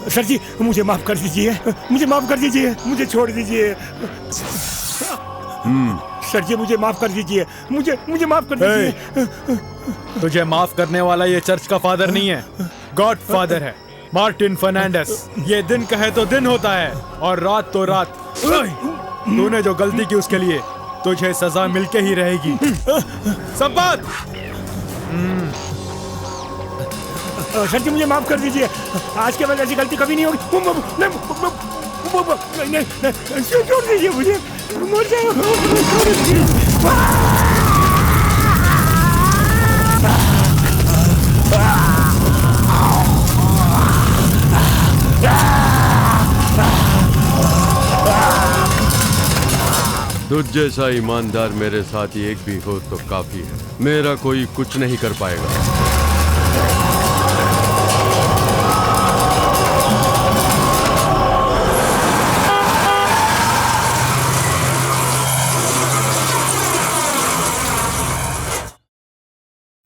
Sir जी मुझे माफ कर दीजिए, मुझे माफ कर दीजिए, मुझे छोड़ दीजिए। सर जी मुझे माफ कर दीजिए, मुझे माफ कर दीजिए। तुझे माफ करने वाला ये चर्च का फादर नहीं है, गॉड फादर है, मार्टिन फर्नांडिस। ये दिन कहे तो दिन होता है और रात तो रात। तूने जो गलती की उसके लिए तुझे सजा मिलके ही रहेगी। संपत! सर जी मुझे माफ कर दीजिए, आज के बाद ऐसी गलती कभी नहीं होगी। छोड़ दीजिए मुझे, मर तुझ जैसा ईमानदार मेरे साथ एक भी हो तो काफी है, मेरा कोई कुछ नहीं कर पाएगा।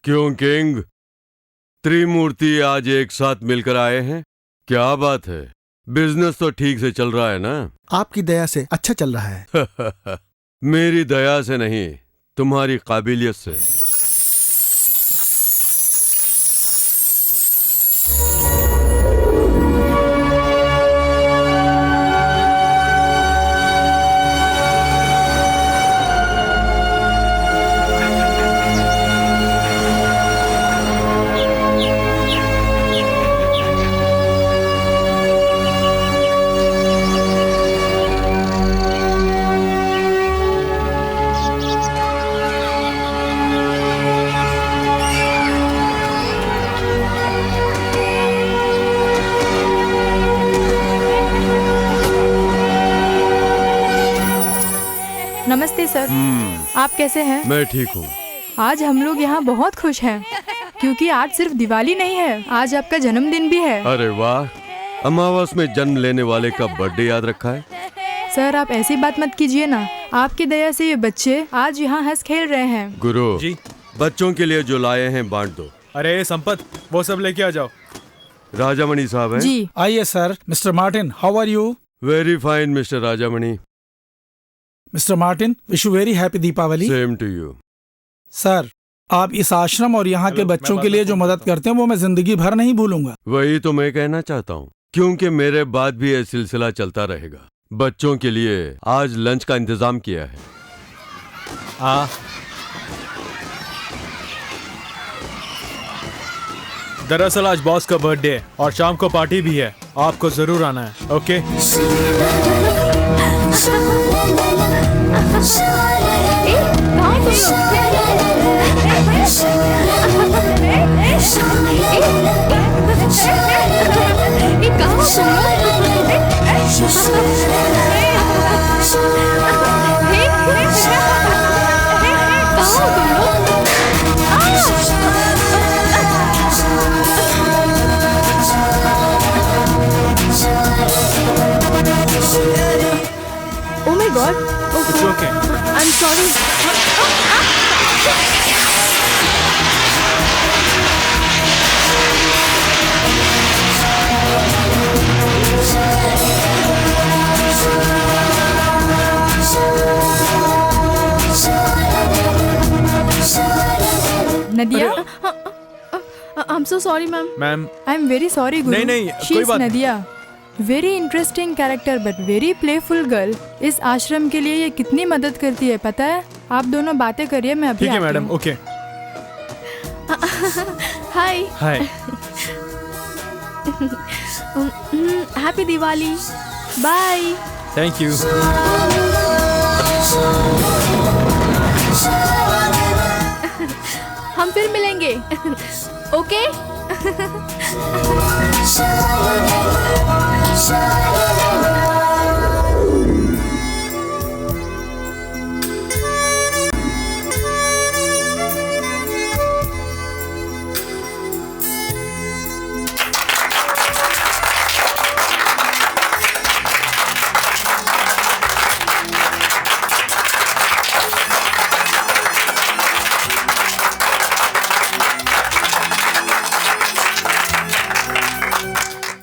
क्यों किंग, त्रिमूर्ति आज एक साथ मिलकर आए हैं? क्या बात है, बिजनेस तो ठीक से चल रहा है ना? आपकी दया से अच्छा चल रहा है। मेरी दया से नहीं, तुम्हारी काबिलियत से। नमस्ते सर। आप कैसे हैं? मैं ठीक हूँ। आज हम लोग यहाँ बहुत खुश हैं क्योंकि आज सिर्फ दिवाली नहीं है, आज आपका जन्मदिन भी है। अरे वाह, अमावस में जन्म लेने वाले का बर्थडे याद रखा है। सर आप ऐसी बात मत कीजिए ना, आपकी दया से ये बच्चे आज यहाँ हंस खेल रहे हैं। गुरु जी, बच्चों के लिए जो लाए हैं बांट दो। अरे संपत, वो सब लेके आ जाओ। राजामणि साहब हैं? जी आइए sir. Mister Martin, how are you? Very fine mister Rajamani. Mister Martin, wish you very happy Deepavali. Same to you. Sir, आप इस आश्रम और यहाँ के बच्चों के लिए जो मदद करते हैं वो मैं जिंदगी भर नहीं भूलूंगा। वही तो मैं कहना चाहता हूँ, क्योंकि मेरे बाद भी यह सिलसिला चलता रहेगा। बच्चों के लिए आज लंच का इंतजाम किया है। दरअसल आज बॉस का बर्थडे है और शाम को पार्टी भी है, आपको जरूर आना है। Okay? Oh my God! It's okay. I'm sorry. Nadia? I'm so sorry, ma'am. Ma'am, I'm very sorry, Guru. नहीं, She कोई is बात नहीं। Nadia. Very interesting character but very playful girl. इस आश्रम के लिए ये कितनी मदद करती है पता है? आप दोनों बातें करिए, मैं अभी ठीक है आती मैडम। हूँ। Okay. Hi. Hi. Happy Diwali. Bye. Thank you. हम फिर मिलेंगे। ओके?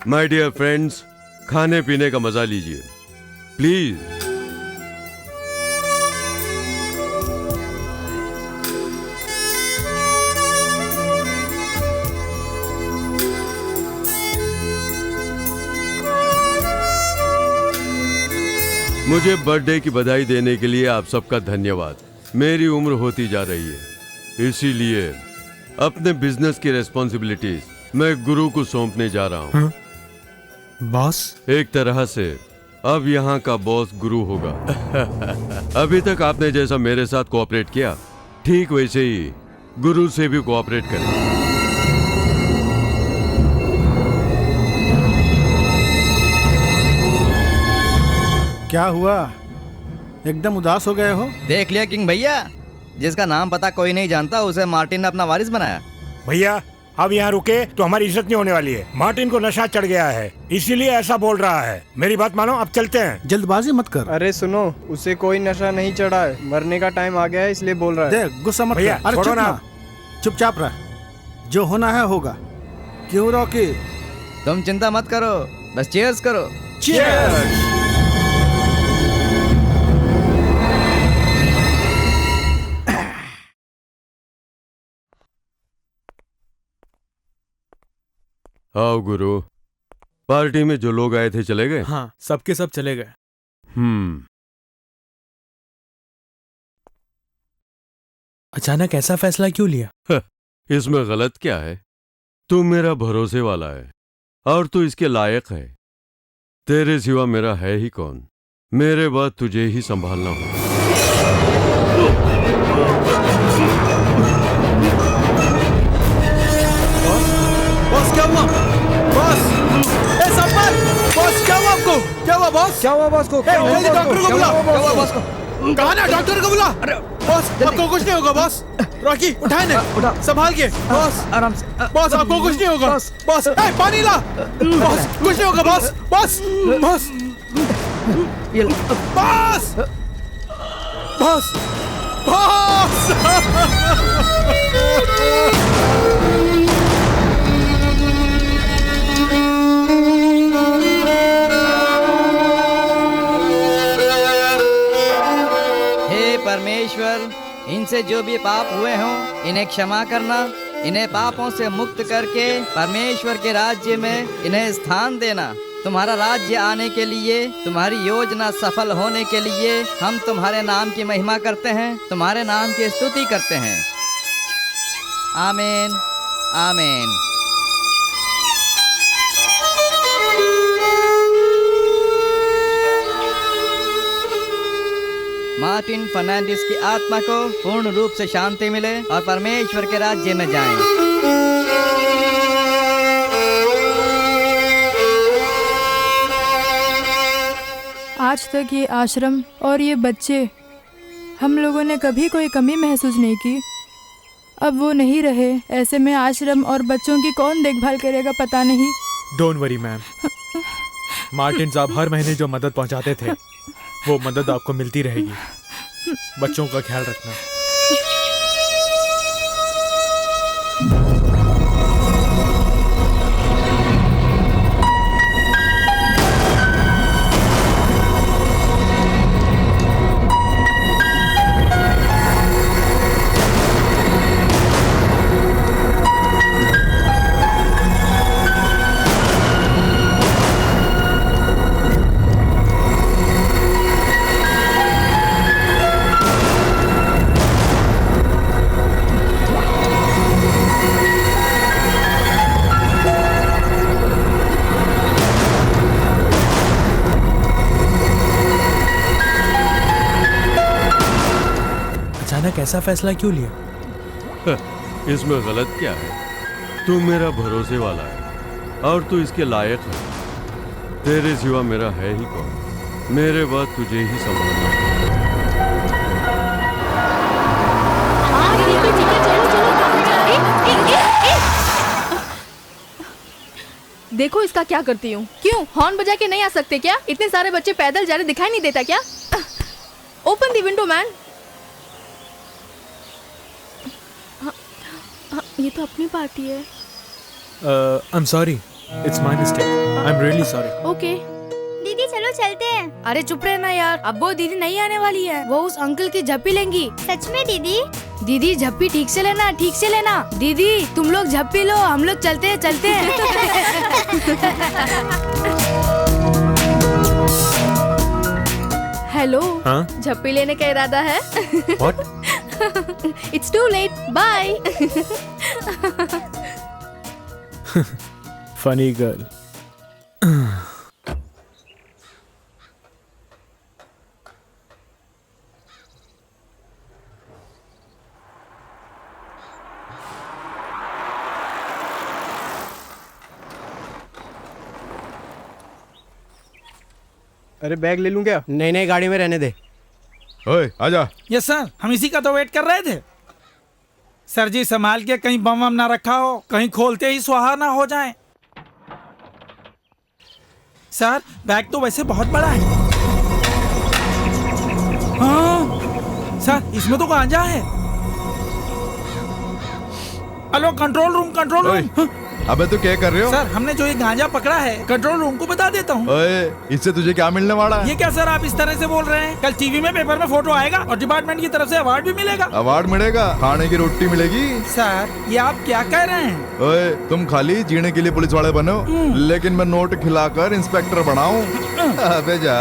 माय डियर फ्रेंड्स, खाने पीने का मजा लीजिए प्लीज। मुझे बर्थडे की बधाई देने के लिए आप सबका धन्यवाद। मेरी उम्र होती जा रही है, इसीलिए अपने बिजनेस की रिस्पॉन्सिबिलिटीज मैं गुरु को सौंपने जा रहा हूँ। बॉस? एक तरह से अब यहाँ का बॉस गुरु होगा। अभी तक आपने जैसा मेरे साथ कोऑपरेट किया, ठीक वैसे ही गुरु से भी कोऑपरेट करें। क्या हुआ, एकदम उदास हो गए हो? देख लिया किंग भैया, जिसका नाम पता कोई नहीं जानता उसे मार्टिन ने अपना वारिस बनाया। भैया अब यहाँ रुके तो हमारी इज्जत नहीं होने वाली है। मार्टिन को नशा चढ़ गया है, इसीलिए ऐसा बोल रहा है। मेरी बात मानो, अब चलते हैं। जल्दबाजी मत कर। अरे सुनो, उसे कोई नशा नहीं चढ़ा है, मरने का टाइम आ गया है इसलिए बोल रहा है। देख, गुस्सा मत भैया, कर। अरे छोड़ो चुप ना। ना, चुपचाप रह, जो होना है होगा। क्यों रॉकी? तुम चिंता मत करो, बस चीयर्स करो। चीयर्स। आओ गुरु, पार्टी में जो लोग आए थे चले गए? हाँ, सबके सब चले गए। अचानक ऐसा फैसला क्यों लिया? इसमें गलत क्या है? तू मेरा भरोसे वाला है और तू इसके लायक है। तेरे सिवा मेरा है ही कौन? मेरे बाद तुझे ही संभालना होगा। बॉस क्या हुआ? बॉस, ए संपत! बॉस क्या हुआ आपको? क्या हुआ बॉस? क्या हुआ बॉस को? जल्दी डॉक्टर को बुला। क्या हुआ बॉस को? कहा ना डॉक्टर को बुला। बॉस आपको कुछ नहीं होगा बॉस। रॉकी उठाए ना, उठा। संभाल के। बॉस आराम से। बॉस आपको कुछ नहीं होगा। बॉस पानी ला। बॉस कुछ नहीं होगा बॉस। बॉस बॉस ये लो। Boss boss boss. हे परमेश्वर, इनसे जो भी पाप हुए हों इन्हें क्षमा करना, इन्हें पापों से मुक्त करके परमेश्वर के राज्य में इन्हें स्थान देना। तुम्हारा राज्य आने के लिए, तुम्हारी योजना सफल होने के लिए हम तुम्हारे नाम की महिमा करते हैं, तुम्हारे नाम की स्तुति करते हैं। आमीन आमीन। मार्टिन फर्नांडिस की आत्मा को पूर्ण रूप से शांति मिले और परमेश्वर के राज्य में जाएं। आज तक ये आश्रम और ये बच्चे, हम लोगों ने कभी कोई कमी महसूस नहीं की। अब वो नहीं रहे, ऐसे में आश्रम और बच्चों की कौन देखभाल करेगा पता नहीं। डोंट वरी मैम, मार्टिन साहब हर महीने जो मदद पहुंचाते थे वो मदद आपको मिलती रहेगी। बच्चों का ख्याल रखना। ऐसा फैसला क्यों लिया? इसमें गलत क्या है? तू मेरा भरोसे वाला है और तू इसके लायक है। तेरे सिवा मेरा है ही कौन? मेरे बाद तुझे ही संभालना है। देखो इसका क्या करती हूँ। क्यों हॉर्न बजा के नहीं आ सकते क्या? इतने सारे बच्चे पैदल जा रहे, दिखाई नहीं देता क्या? Open the window man. ये तो अपनी पार्टी है। I am sorry, it's my mistake, I am really sorry. Okay दीदी चलो चलते हैं। अरे चुप रहना यार, अब वो दीदी नहीं आने वाली है, वो उस अंकल की झप्पी लेंगी। सच में दीदी? दीदी झप्पी ठीक से लेना, ठीक से लेना। दीदी तुम लोग झप्पी लो, हम लोग चलते हैं चलते हैं। हेलो, हाँ? झप्पी लेने का इरादा है? What? It's too late, bye. Funny girl. अरे बैग ले लूं क्या? नहीं नहीं, गाड़ी में रहने दे। ओए आजा। यस सर, हम इसी का तो वेट कर रहे थे। सर जी संभाल के, कहीं बम वम ना रखा हो, कहीं खोलते ही स्वाहा ना हो जाए। सर बैग तो वैसे बहुत बड़ा है। हाँ सर, इसमें तो गांजा है। Hello control room, control room. अबे तू क्या कर रहे हो? सर हमने जो ये गांजा पकड़ा है, कंट्रोल रूम को बता देता हूँ। ओए, इससे तुझे क्या मिलने वाला है? ये क्या सर आप इस तरह से बोल रहे हैं? कल टीवी में, पेपर में फोटो आएगा और डिपार्टमेंट की तरफ से अवार्ड भी मिलेगा। अवार्ड मिलेगा? खाने की रोटी मिलेगी? सर ये आप क्या कह रहे हैं? ओए, तुम खाली जीने के लिए पुलिस वाले बनो, लेकिन मैं नोट खिलाकर इंस्पेक्टर बनाऊं। अबे जा,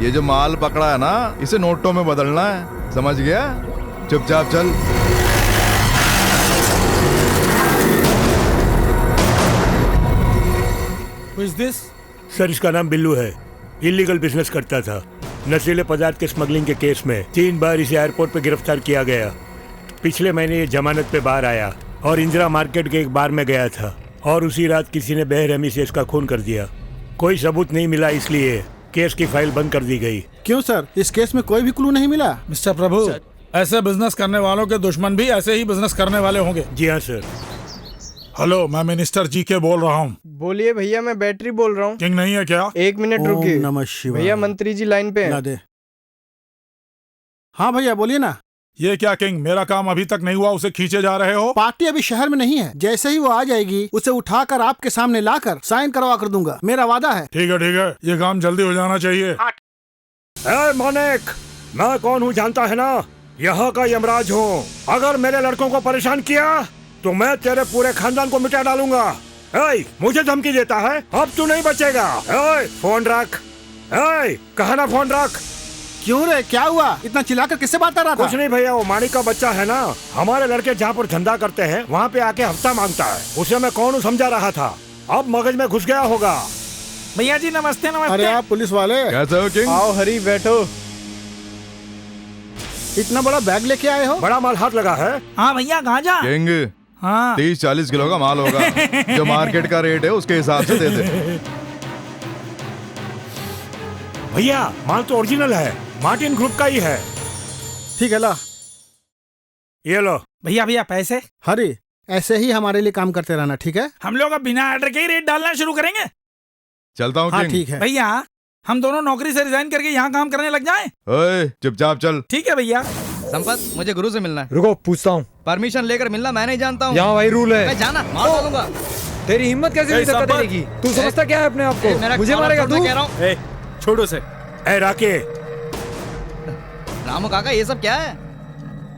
ये जो माल पकड़ा है ना, इसे नोटों में बदलना है, समझ गया? चुपचाप चल। Who is this? सर इसका नाम बिल्लू है। इलीगल बिजनेस करता था। नशीले पदार्थ के स्मगलिंग के केस में 3 बार इसे एयरपोर्ट पे गिरफ्तार किया गया। पिछले महीने ये जमानत पे बाहर आया और इंदिरा मार्केट के एक बार में गया था और उसी रात किसी ने बेरहमी से इसका खून कर दिया। कोई सबूत नहीं मिला, इसलिए केस की फाइल बंद कर दी गई। क्यों सर, इस केस में कोई भी क्लू नहीं मिला? मिस्टर प्रभु, ऐसे बिजनेस करने वालों के दुश्मन भी ऐसे ही बिजनेस करने वाले होंगे। जी हाँ सर। हेलो, मैं मिनिस्टर जी के बोल रहा हूँ। बोलिए भैया, मैं बैटरी बोल रहा हूँ। किंग नहीं है क्या? 1 मिनट रुकिए। ओम नमः शिवाय। भैया मंत्री जी लाइन पे ला हैं। दे। हाँ भैया बोलिए ना। ये क्या किंग, मेरा काम अभी तक नहीं हुआ, उसे खींचे जा रहे हो? पार्टी अभी शहर में नहीं है, जैसे ही वो आ जाएगी उसे उठाकर आपके सामने लाकर साइन करवा कर दूंगा, मेरा वादा है। ठीक है, ये काम जल्दी हो जाना चाहिए। मोनेक, मैं कौन हूँ जानता है ना? यहाँ का यमराज हूँ। अगर मेरे लड़कों को परेशान किया तो मैं तेरे पूरे खानदान को मिटा डालूंगा। मुझे धमकी देता है? अब तू नहीं बचेगा। फोन रख। कहा ना फोन रख। क्यों रे, क्या हुआ? इतना चिल्लाकर किससे बात कर रहा था? कुछ नहीं भैया, वो मानिक का बच्चा है ना, हमारे लड़के जहाँ पर धंधा करते हैं वहाँ पे आके हफ्ता मांगता है। उसे मैं कौन हूँ समझा रहा था, अब मगज में घुस गया होगा। भैया जी नमस्ते। नमस्ते। अरे आप पुलिस वाले? कैसे हो किंग? आओ हरी, बैठो। इतना बड़ा बैग लेके आए हो? बड़ा माल हाथ लगा है। हाँ भैया, गांजा। किंग, हाँ 30-40 किलो का माल होगा। जो मार्केट का रेट है उसके हिसाब से दे दे। भैया माल तो ओरिजिनल है, मार्टिन ग्रुप का ही है। ठीक है, ला ये लो। भैया पैसे? हरी, ऐसे ही हमारे लिए काम करते रहना, ठीक है? हम लोग अब बिना ऑर्डर के ही रेट डालना शुरू करेंगे। चलता हूँ हाँ किंग। ठीक है भैया, हम दोनों नौकरी से रिजाइन करके यहाँ काम करने लग जाएं। ओए, चुपचाप चल। ठीक है भैया। संपत, मुझे गुरु से मिलना है। रुको, पूछता हूँ। परमिशन लेकर मिलना मैं नहीं जानता हूँ। यहाँ वही रूल है। मैं जाना मार डालूंगा। तेरी हिम्मत कैसे हुई धक्का देने की? तू समझता क्या है अपने आप को? मुझे मारेगा तू? कह रहा हूँ। छोड़ो से। राके, रामू काका, ये सब क्या है?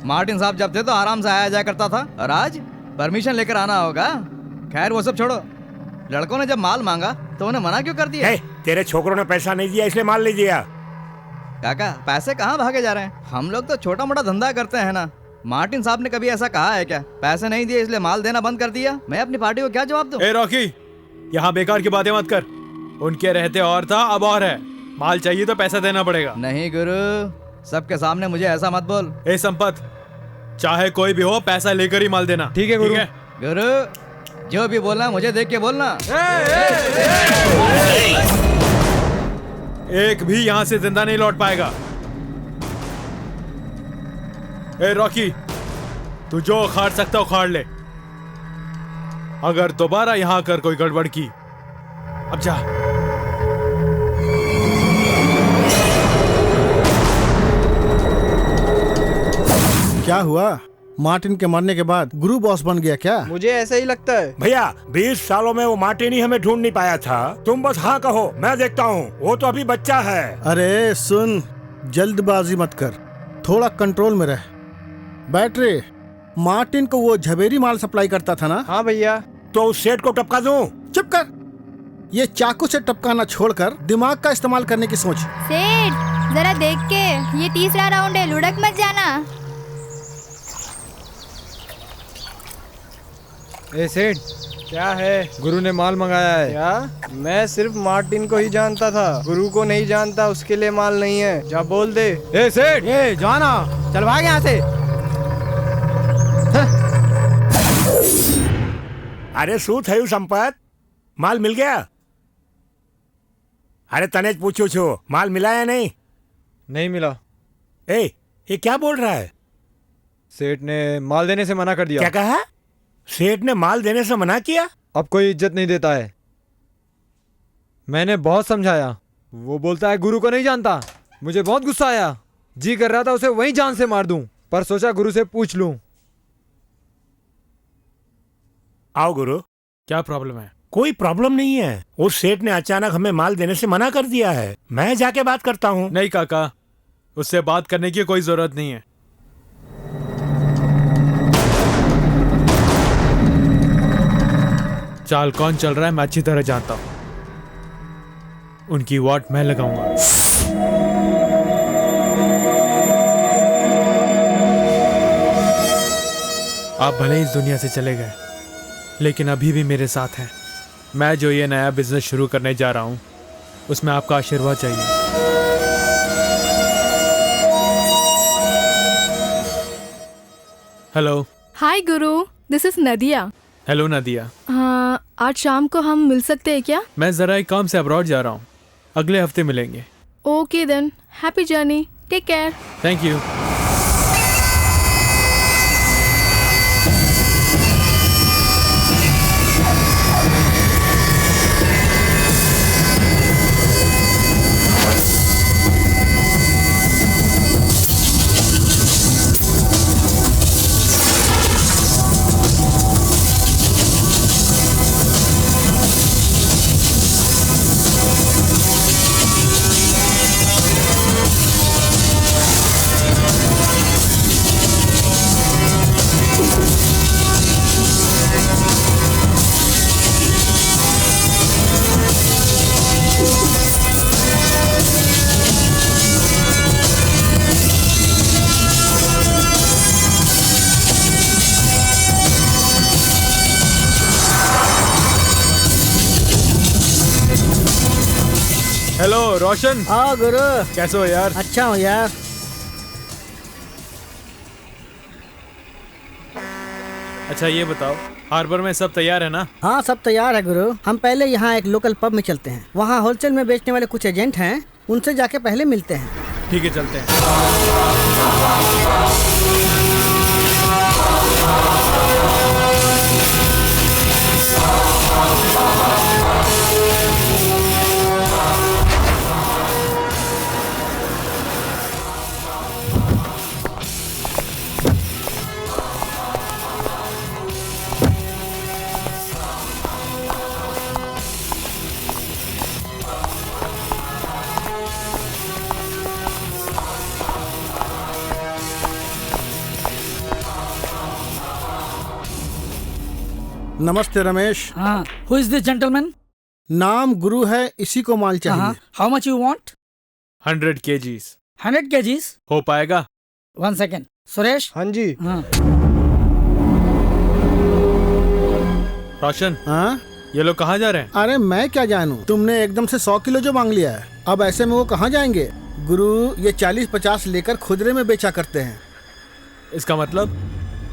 मार्टिन साहब जब थे तो आराम से आया जाया करता था, और आज परमिशन लेकर आना होगा। खैर वो सब छोड़ो, लड़कों ने जब माल मांगा तो उन्हें मना क्यों कर दिया? तेरे छोकरों ने पैसा नहीं दिया इसलिए माल नहीं दिया। काका, पैसे कहाँ भागे जा रहे हैं? हम लोग तो छोटा मोटा धंधा करते हैं ना। मार्टिन साहब ने कभी ऐसा कहा है क्या? पैसे नहीं दिए इसलिए माल देना बंद कर दिया। मैं अपनी पार्टी को क्या जवाब दूं? ए रॉकी, यहाँ बेकार की बातें मत कर। उनके रहते और था, अब और है। माल चाहिए तो पैसा देना पड़ेगा। नहीं गुरु, सबके सामने मुझे ऐसा मत बोल। ए संपत, चाहे कोई भी हो, पैसा लेकर ही माल देना। ठीक है गुरु। गुरु, जो भी बोलना मुझे देख के बोलना। एक भी यहाँ से जिंदा नहीं लौट पाएगा। ए रॉकी, तू जो उखाड़ सकता उखाड़ ले। अगर दोबारा यहाँ कर कोई गड़बड़ की, अब जा। क्या हुआ? मार्टिन के मरने के बाद गुरु बॉस बन गया क्या? मुझे ऐसा ही लगता है। भैया 20 सालों में वो मार्टिन ही हमें ढूंढ नहीं पाया था। तुम बस हाँ कहो, मैं देखता हूँ। वो तो अभी बच्चा है। अरे सुन, जल्दबाजी मत कर, थोड़ा कंट्रोल में रह। बैटरी, मार्टिन को वो झवेरी माल सप्लाई करता था ना? हाँ भैया। तो उस सेठ को टपका दूं? चुप कर, ये चाकू से टपकाना छोड़कर दिमाग का इस्तेमाल करने की सोच। सेठ जरा देख के, ये तीसरा राउंड है, लुढ़क मत जाना। ए सेठ, क्या है? गुरु ने माल मंगाया है। क्या? मैं सिर्फ मार्टिन को ही जानता था, गुरु को नहीं जानता। उसके लिए माल नहीं है, जा बोल दे। ए सेठ, ए जाना, चल भाग यहाँ से। अरे शू थयु संपत, माल मिल गया? अरे तनेज पूछू छो, माल मिला या नहीं? नहीं मिला। ए, ये क्या बोल रहा है? सेठ ने माल देने से मना कर दिया। क्या कहा? सेठ ने माल देने से मना किया? अब कोई इज्जत नहीं देता है। मैंने बहुत समझाया, वो बोलता है गुरु को नहीं जानता। मुझे बहुत गुस्सा आया, जी कर रहा था उसे वहीं जान से मार दूं, पर सोचा गुरु से पूछ लूं। आओ गुरु। क्या प्रॉब्लम है? कोई प्रॉब्लम नहीं है। उस सेठ ने अचानक हमें माल देने से मना कर दिया है। मैं जाके बात करता हूँ। नहीं काका, उससे बात करने की कोई जरूरत नहीं है। चाल कौन चल रहा है मैं अच्छी तरह जानता हूं। उनकी वाट मैं लगाऊंगा। आप भले इस दुनिया से चले गए, लेकिन अभी भी मेरे साथ हैं। मैं जो ये नया बिजनेस शुरू करने जा रहा हूं, उसमें आपका आशीर्वाद चाहिए। Hello. Hi Guru, this is Nadia. Hello नदिया। हाँ, आज शाम को हम मिल सकते हैं क्या? मैं जरा एक काम से अब्रॉड जा रहा हूँ, अगले हफ्ते मिलेंगे। Okay then, happy journey, take care. Thank you. Hello Roshan. हाँ गुरु। कैसे हो यार? अच्छा हो यार। अच्छा ये बताओ, हार्बर में सब तैयार है ना? हाँ सब तैयार है गुरु। हम पहले यहाँ एक लोकल पब में चलते हैं, वहाँ होलसेल में बेचने वाले कुछ एजेंट हैं, उनसे जाके पहले मिलते हैं। ठीक है, चलते हैं। नमस्ते रमेश। हाँ, हु इज दिस जेंटलमैन? नाम गुरु है, इसी को माल चाहिए। How much you want? 100 kgs। 100 kgs? हो पाएगा? 1 सेकेंड। सुरेश। हाँ जी। हाँ। रोशन। हाँ? ये लोग कहाँ जा रहे हैं? अरे मैं क्या जानूं, तुमने एकदम से 100 किलो जो मांग लिया है, अब ऐसे में वो कहाँ जाएंगे? गुरु ये 40-50 लेकर खुदरे में बेचा करते हैं। इसका मतलब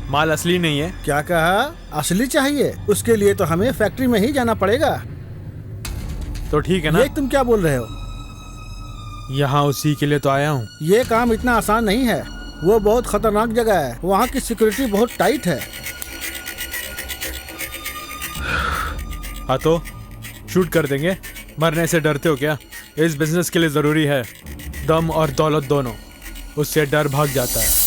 माल असली नहीं है? क्या कहा? असली चाहिए? उसके लिए तो हमें फैक्ट्री में ही जाना पड़ेगा। तो ठीक है ना? ये तुम क्या बोल रहे हो? यहाँ उसी के लिए तो आया हूँ। ये काम इतना आसान नहीं है, वो बहुत खतरनाक जगह है, वहाँ की सिक्योरिटी बहुत टाइट है। हाँ तो शूट कर देंगे, मरने से डरते हो क्या? इस बिजनेस के लिए जरूरी है दम और दौलत दोनों, उससे डर भाग जाता है।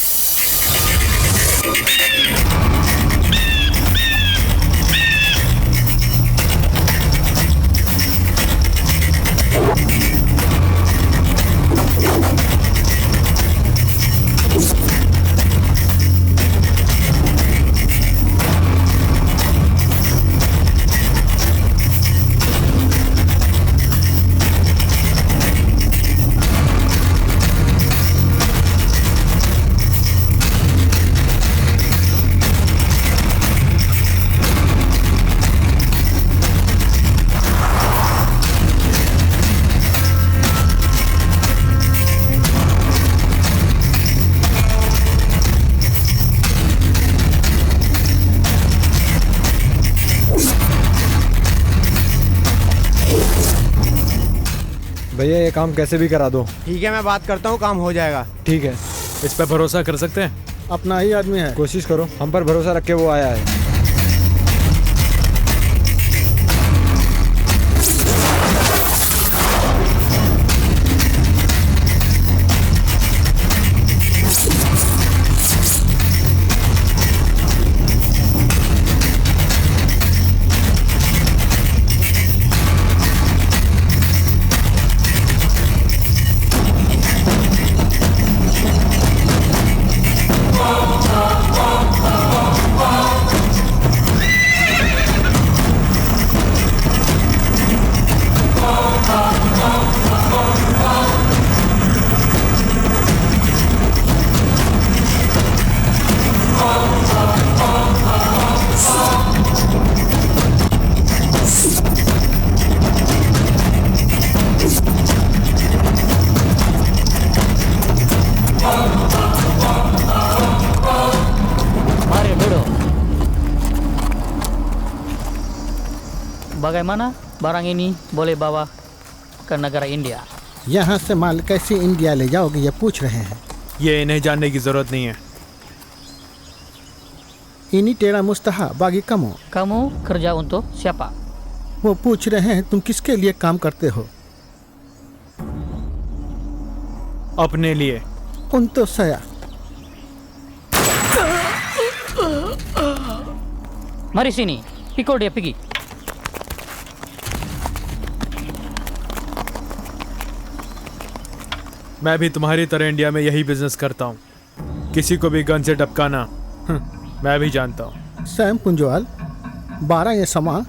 भैया ये काम कैसे भी करा दो। ठीक है, मैं बात करता हूँ, काम हो जाएगा। ठीक है, इस पे भरोसा कर सकते हैं? अपना ही आदमी है। कोशिश करो, हम पर भरोसा रख के वो आया है। Bagaimana barang ini boleh bawa ke negara India? यहाँ से माल कैसे इंडिया ले जाओगे ये पूछ रहे हैं। ये इन्हें जानने की जरूरत नहीं है। इनी टेढ़ा मुस्तहा बागी कमो। Kamu kerja untuk siapa? वो पूछ रहे हैं तुम किसके लिए काम करते हो। अपने लिए। उन तो saya। Mari sini, pikul dia pergi. मैं भी तुम्हारी तरह इंडिया में यही बिजनेस करता हूँ। किसी को भी गन से टपकाना मैं भी जानता हूँ। सैम पुंजवाल 12 ये sama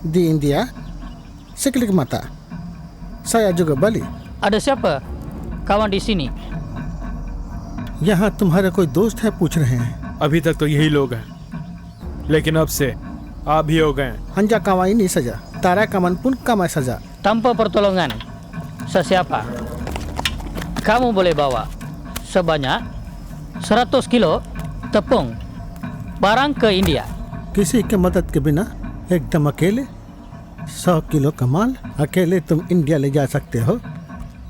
di India seklik mata saya juga Bali। Ada siapa kawan di sini? यहाँ तुम्हारे कोई दोस्त है पूछ रहे हैं। अभी तक तो यही लोग हैं, लेकिन अब से आप भी हो गए। Hanja kawan ini saja, Tara kaman pun kamai saja। Tanpa pertolongan sesiapa, kamu boleh bawa sebanyak 100 kilo tepung barang ke India। किसी के मदद के बिना एकदम अकेले 100 किलो का माल अकेले तुम इंडिया ले जा सकते हो?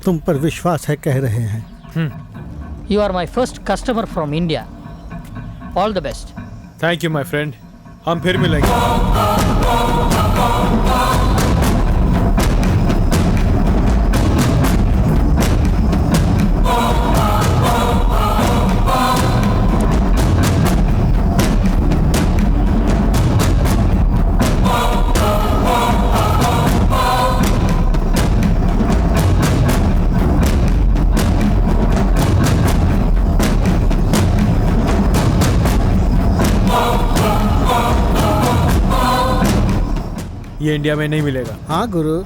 तुम पर विश्वास है कह रहे हैं। You are my first customer from India. All the best. Thank you my friend। हम फिर मिलेंगे। ये इंडिया में नहीं मिलेगा। हाँ गुरु।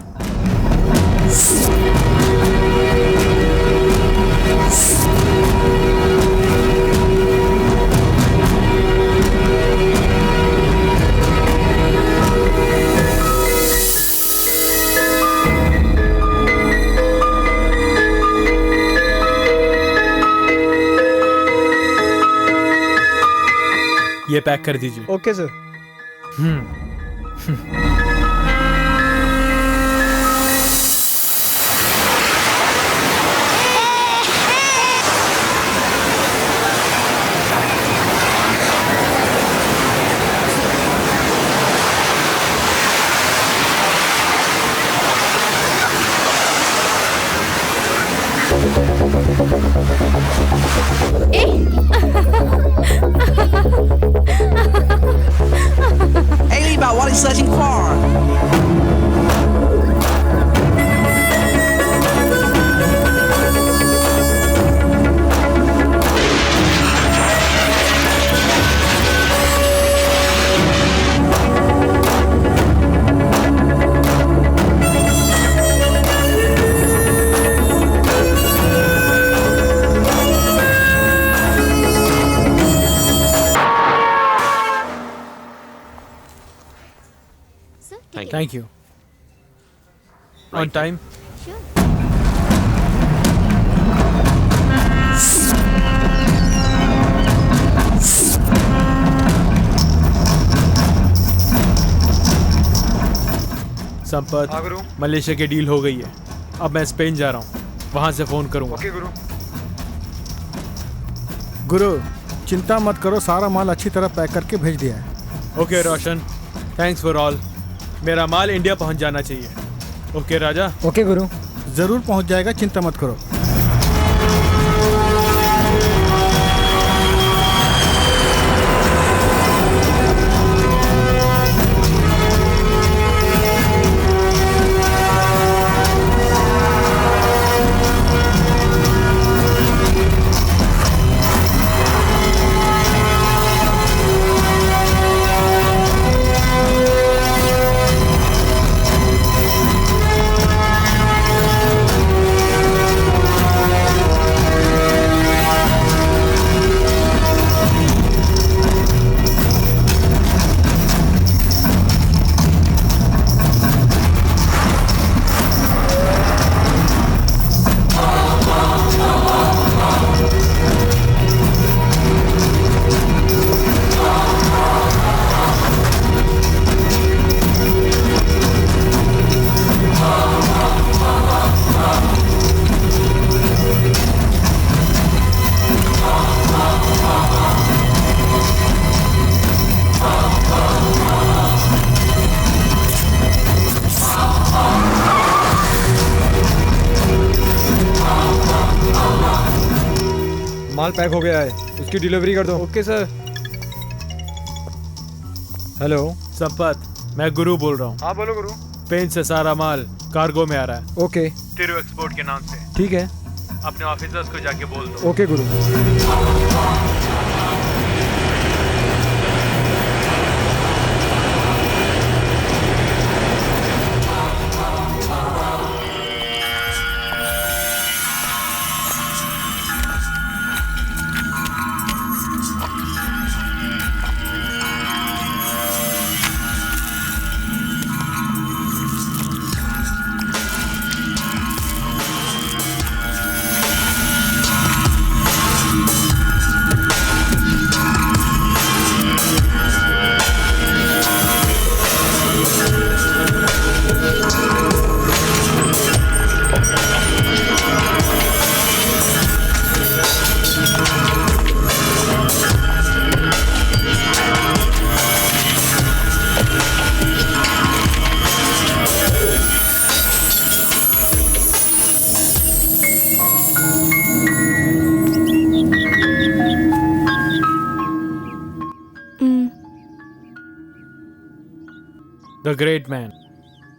ये पैक कर दीजिए। Okay sir. Hey Levi, what are you searching for? Thank you. On time? Sure. Sampat, Malaysia की डील हो गई है। अब मैं स्पेन जा रहा हूँ, वहाँ से फ़ोन करूँगा। ओके गुरु। गुरु चिंता मत करो, सारा माल अच्छी तरह पैक करके भेज दिया है। Okay Roshan, thanks for all. मेरा माल इंडिया पहुँच जाना चाहिए। ओके राजा। ओके गुरु। जरूर पहुंच जाएगा, चिंता मत करो। माल पैक हो गया है, उसकी डिलीवरी कर दो। Okay sir. हेलो संपत, मैं गुरु बोल रहा हूँ। हाँ बोलो गुरु। स्पेन से सारा माल कार्गो में आ रहा है। ओके। तिरु एक्सपोर्ट के नाम से। ठीक है। अपने ऑफिसर्स को जाके बोल दो। Okay Guru. The great man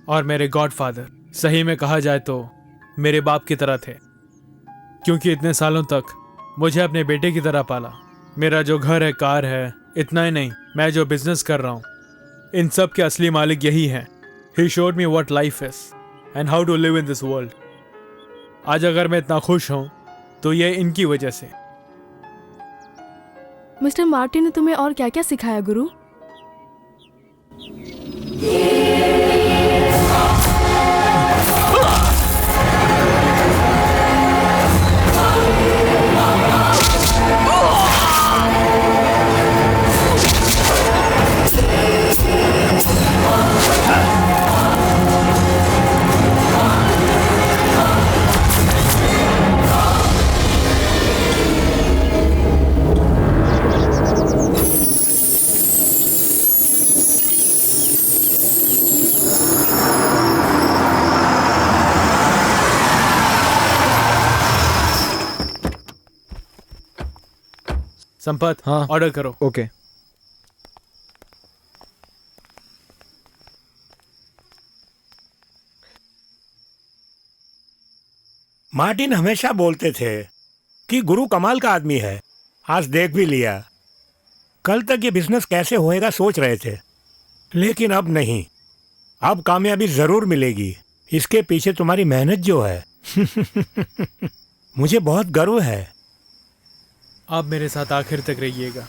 और मेरे गॉडफादर, सही में कहा जाए तो मेरे बाप की तरह थे, क्योंकि इतने सालों तक मुझे अपने बेटे की तरह पाला। मेरा जो घर है, कार है, इतना ही नहीं, मैं जो बिजनेस कर रहा हूँ, इन सब के असली मालिक यही हैं। He showed me what life is and how to live in this world. आज अगर मैं इतना खुश हूँ तो ये इनकी वजह से। मिस्टर मार्टिन ने तुम्हें और क्या क्या सिखाया गुरु? संपत, हाँ ऑर्डर करो। ओके। मार्टिन हमेशा बोलते थे कि गुरु कमाल का आदमी है। आज देख भी लिया। कल तक ये बिजनेस कैसे होएगा सोच रहे थे, लेकिन अब नहीं। अब कामयाबी जरूर मिलेगी। इसके पीछे तुम्हारी मेहनत जो है मुझे बहुत गर्व है। आप मेरे साथ आखिर तक रहिएगा।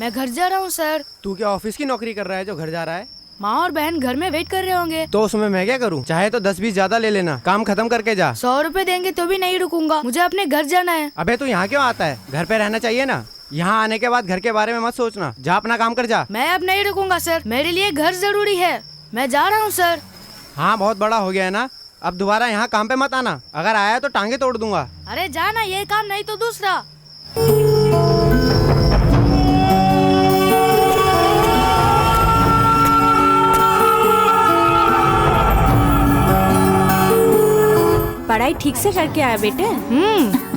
मैं घर जा रहा हूँ सर। तू क्या ऑफिस की नौकरी कर रहा है जो घर जा रहा है? माँ और बहन घर में वेट कर रहे होंगे। तो उसमें मैं क्या करूँ? चाहे तो 10-20 ज्यादा ले लेना, काम खत्म करके जा। 100 रुपए देंगे तो भी नहीं रुकूंगा, मुझे अपने घर जाना है। अबे तू यहाँ क्यों आता है? घर पे रहना चाहिए ना। यहाँ आने के बाद घर के बारे में मत सोचना, जा अपना काम कर जा। मैं अब नहीं रुकूंगा सर, मेरे लिए घर जरूरी है, मैं जा रहा हूँ सर। हाँ बहुत बड़ा हो गया है ना, अब दोबारा यहाँ काम पे मत आना, अगर आया तो टांगे तोड़ दूंगा। अरे जाना, ये काम नहीं तो दूसरा। पढ़ाई ठीक से करके आया बेटे?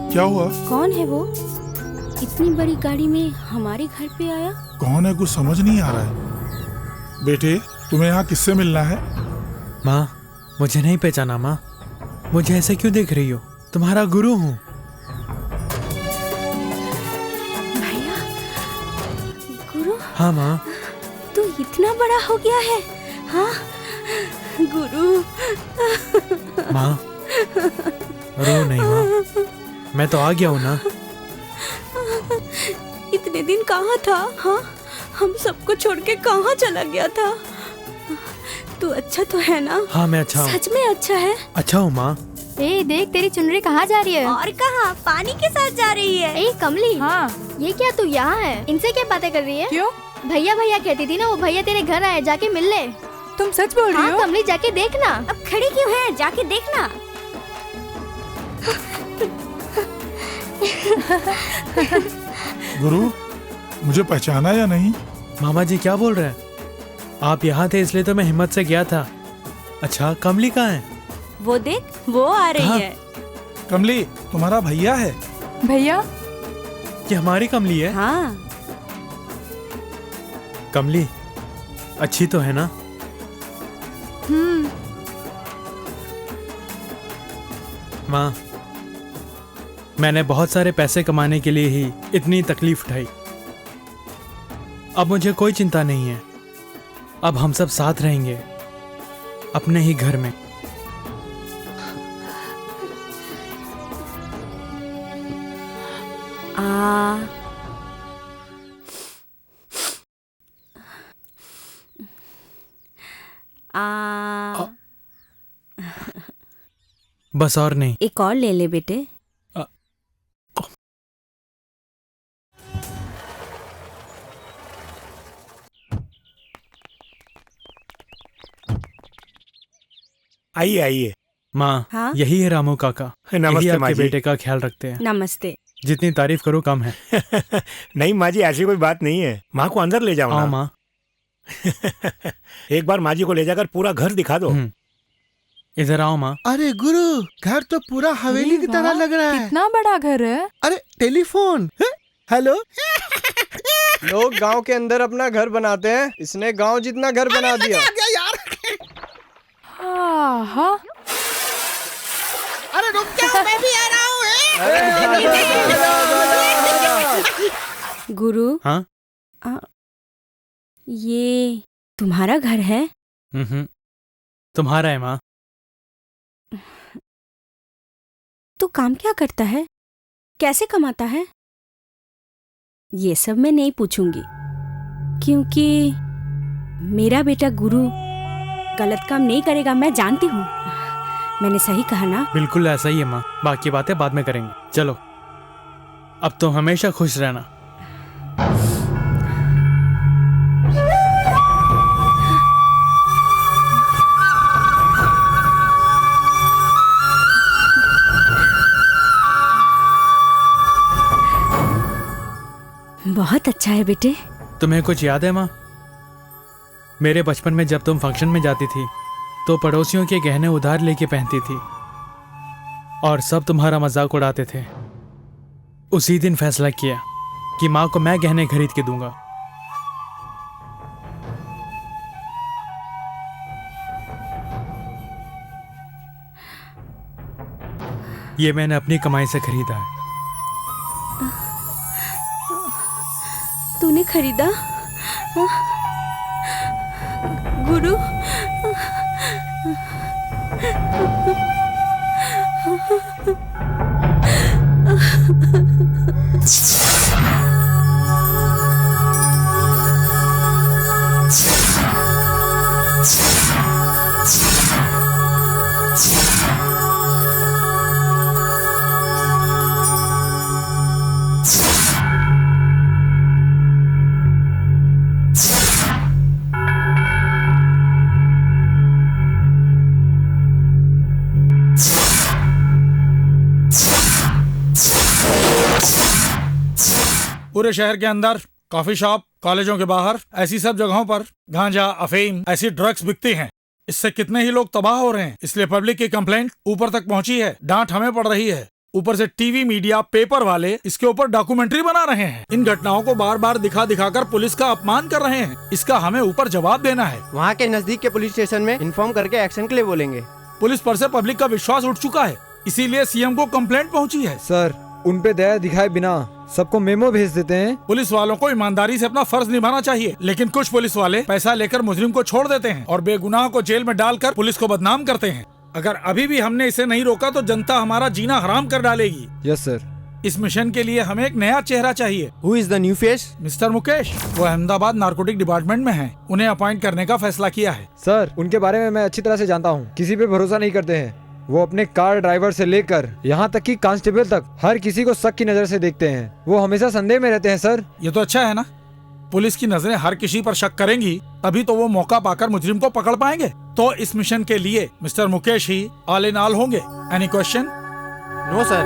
क्या हुआ? कौन है वो? इतनी बड़ी गाड़ी में हमारे घर पे आया? कौन है, कुछ समझ नहीं आ रहा है। बेटे तुम्हें यहाँ किससे मिलना है? माँ मुझे नहीं पहचाना माँ, मुझे ऐसे क्यों देख रही हो? तुम्हारा गुरु हूँ। भैया गुरु? हाँ माँ। तू इतना बड़ा हो गया है? हाँ गुरु। माँ रो नहीं माँ, मैं तो आ गया हूँ ना। इतने दिन कहाँ था? हाँ हम सबको छोड़ के कहाँ चला गया था? तू अच्छा तो है ना? हाँ मैं अच्छा हूँ। सच में अच्छा है? अच्छा हूँ माँ। ए देख, तेरी चुनरी कहाँ जा रही है? और कहाँ, पानी के साथ जा रही है। ए कमली, हाँ ये क्या तू यहाँ है? इनसे क्या बातें कर रही है? क्यों? भैया भैया कहती थी ना, वो भैया तेरे घर आए, जाके मिल ले। तुम सच बोल रही हो? कमली जाके देखना। अब खड़ी क्यों है, जाके देखना। गुरु मुझे पहचाना या नहीं? मामा जी क्या बोल रहे हैं? आप यहाँ थे इसलिए तो मैं हिम्मत से गया था। अच्छा कमली कहाँ है? वो देख, वो आ रही है। कमली तुम्हारा भैया है? भैया? ये हमारी कमली है? हाँ। कमली अच्छी तो है ना? माँ मैंने बहुत सारे पैसे कमाने के लिए ही इतनी तकलीफ उठाई, अब मुझे कोई चिंता नहीं है। अब हम सब साथ रहेंगे अपने ही घर में। बस और नहीं। एक और ले ले बेटे। आइए आइए। माँ हाँ? यही है रामू काका। नमस्ते यही माँ आपके जी। बेटे का ख्याल रखते हैं। नमस्ते। जितनी तारीफ करो कम है। नहीं माँ जी, ऐसी कोई बात नहीं है। माँ को अंदर ले जाओ ना। माँ एक बार माँ जी को ले जाकर पूरा घर दिखा दो। इधर आओ माँ। अरे गुरु, घर तो पूरा हवेली की तरह लग रहा है। कितना बड़ा घर है। अरे टेलीफोन। हेलो। लोग गांव के अंदर अपना घर बनाते हैं, इसने गांव जितना घर बना दिया। हाँ। अरे रुक जाओ, मैं भी आ रहा हूँ। गुरु। हाँ? ये तुम्हारा घर है? तुम्हारा है माँ। तू काम क्या करता है, कैसे कमाता है? ये सब मैं नहीं पूछूंगी, क्योंकि मेरा बेटा गुरु गलत काम नहीं करेगा, मैं जानती हूँ। मैंने सही कहा ना? बिल्कुल ऐसा ही है माँ, बाकी बातें बाद में करेंगे। चलो अब तो हमेशा खुश रहना। बहुत अच्छा है बेटे। तुम्हें कुछ याद है माँ? मेरे बचपन में जब तुम फंक्शन में जाती थी तो पड़ोसियों के गहने उधार लेके पहनती थी और सब तुम्हारा मजाक उड़ाते थे। उसी दिन फैसला किया कि माँ को मैं गहने खरीद के दूंगा। ये मैंने अपनी कमाई से खरीदा है। तूने खरीदा? गुरु, पूरे शहर के अंदर कॉफी शॉप, कॉलेजों के बाहर, ऐसी सब जगहों पर गांजा, अफीम, ऐसी ड्रग्स बिकती हैं। इससे कितने ही लोग तबाह हो रहे हैं। इसलिए पब्लिक की कंप्लेंट ऊपर तक पहुंची है, डांट हमें पड़ रही है। ऊपर से टीवी, मीडिया, पेपर वाले इसके ऊपर डॉक्यूमेंट्री बना रहे हैं। इन घटनाओं को बार बार दिखा दिखाकर पुलिस का अपमान कर रहे हैं। इसका हमें ऊपर जवाब देना है। वहाँ के नजदीक के पुलिस स्टेशन में इन्फॉर्म करके एक्शन के लिए बोलेंगे। पुलिस पर से पब्लिक का विश्वास उठ चुका है, इसीलिए सीएम को कंप्लेंट पहुंची है। सर, उन पे दया दिखाए बिना सबको मेमो भेज देते हैं। पुलिस वालों को ईमानदारी से अपना फर्ज निभाना चाहिए, लेकिन कुछ पुलिस वाले पैसा लेकर मुजरिम को छोड़ देते हैं और बेगुनाह को जेल में डालकर पुलिस को बदनाम करते हैं। अगर अभी भी हमने इसे नहीं रोका तो जनता हमारा जीना हराम कर डालेगी। Yes sir. इस मिशन के लिए हमें एक नया चेहरा चाहिए। Who is the new face? Mister Mukesh, वो अहमदाबाद नारकोटिक डिपार्टमेंट में हैं। उन्हें अपॉइंट करने का फैसला किया है। सर, उनके बारे में मैं अच्छी तरह से जानता हूँ। किसी पे भरोसा नहीं करते हैं। वो अपने कार ड्राइवर से लेकर यहाँ तक कि कांस्टेबल तक हर किसी को शक की नजर से देखते हैं। वो हमेशा संदेह में रहते हैं सर। ये तो अच्छा है ना। पुलिस की नजरें हर किसी पर शक करेंगी, तभी तो वो मौका पाकर मुजरिम को पकड़ पाएंगे। तो इस मिशन के लिए मिस्टर मुकेश ही ऑल इन ऑल होंगे। Any question? No sir.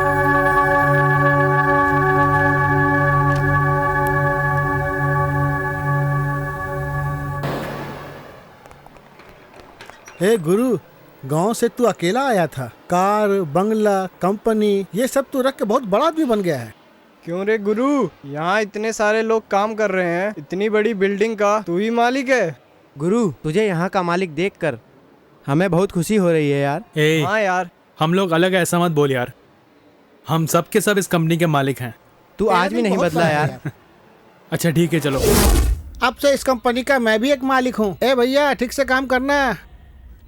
हे गुरु, गांव से तू अकेला आया था। कार, बंगला, कंपनी, ये सब तू रख के बहुत बड़ा आदमी बन गया है। क्यों रे गुरु, यहाँ इतने सारे लोग काम कर रहे हैं, इतनी बड़ी बिल्डिंग का तू ही मालिक है। गुरु, तुझे यहाँ का मालिक देखकर हमें बहुत खुशी हो रही है यार। हाँ यार, हम लोग अलग ऐसा मत बोल यार। हम सब के सब इस कंपनी के मालिक हैं। तू आज भी नहीं बदला यार। अच्छा ठीक है, चलो। अब से इस कंपनी का मैं भी एक मालिक हूँ। ए भैया, ठीक से काम करना।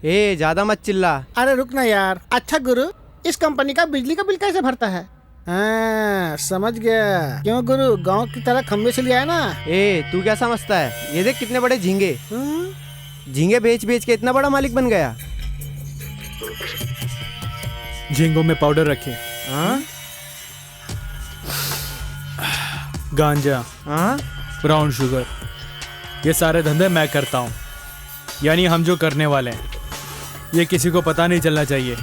ए, ज्यादा मत चिल्ला। अरे रुकना यार। अच्छा गुरु, इस कंपनी का बिजली का बिल कैसे भरता है? हाँ, समझ गया। क्यों गुरु, गांव की तरह खम्बे से लिया है ना? ए, तू क्या समझता है? ये देख कितने बड़े झींगे। झींगे बेच बेच के इतना बड़ा मालिक बन गया। झींगों में पाउडर रखे, गांजा, ब्राउन शुगर, ये सारे धंधे मैं करता हूँ। यानी हम जो करने वाले हैं ये किसी को पता नहीं चलना चाहिए।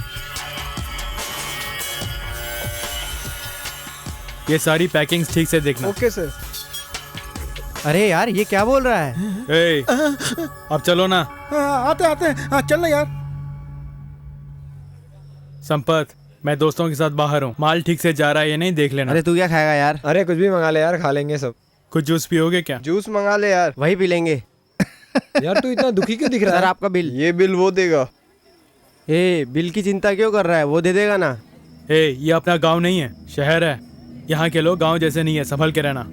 ये सारी पैकिंग्स ठीक से देखना। Okay sir. अरे यार, ये क्या बोल रहा है? ए, अब चलो ना। आते आते। चल ना यार। संपत, मैं दोस्तों के साथ बाहर हूँ। माल ठीक से जा रहा है ये नहीं देख लेना। अरे तू क्या खाएगा यार? अरे कुछ भी मंगा ले यार, खा लेंगे सब। कुछ जूस पियोगे क्या? जूस मंगा ले यार। वही पी लेंगे। यार तू इतना दुखी क्यों दिख रहा है? सर, आपका बिल। ये बिल वो देगा। ए, बिल की चिंता क्यों कर रहा है? वो दे देगा ना। ए, ये अपना गांव नहीं है, शहर है। यहाँ के लोग गांव जैसे नहीं है, संभल के रहना।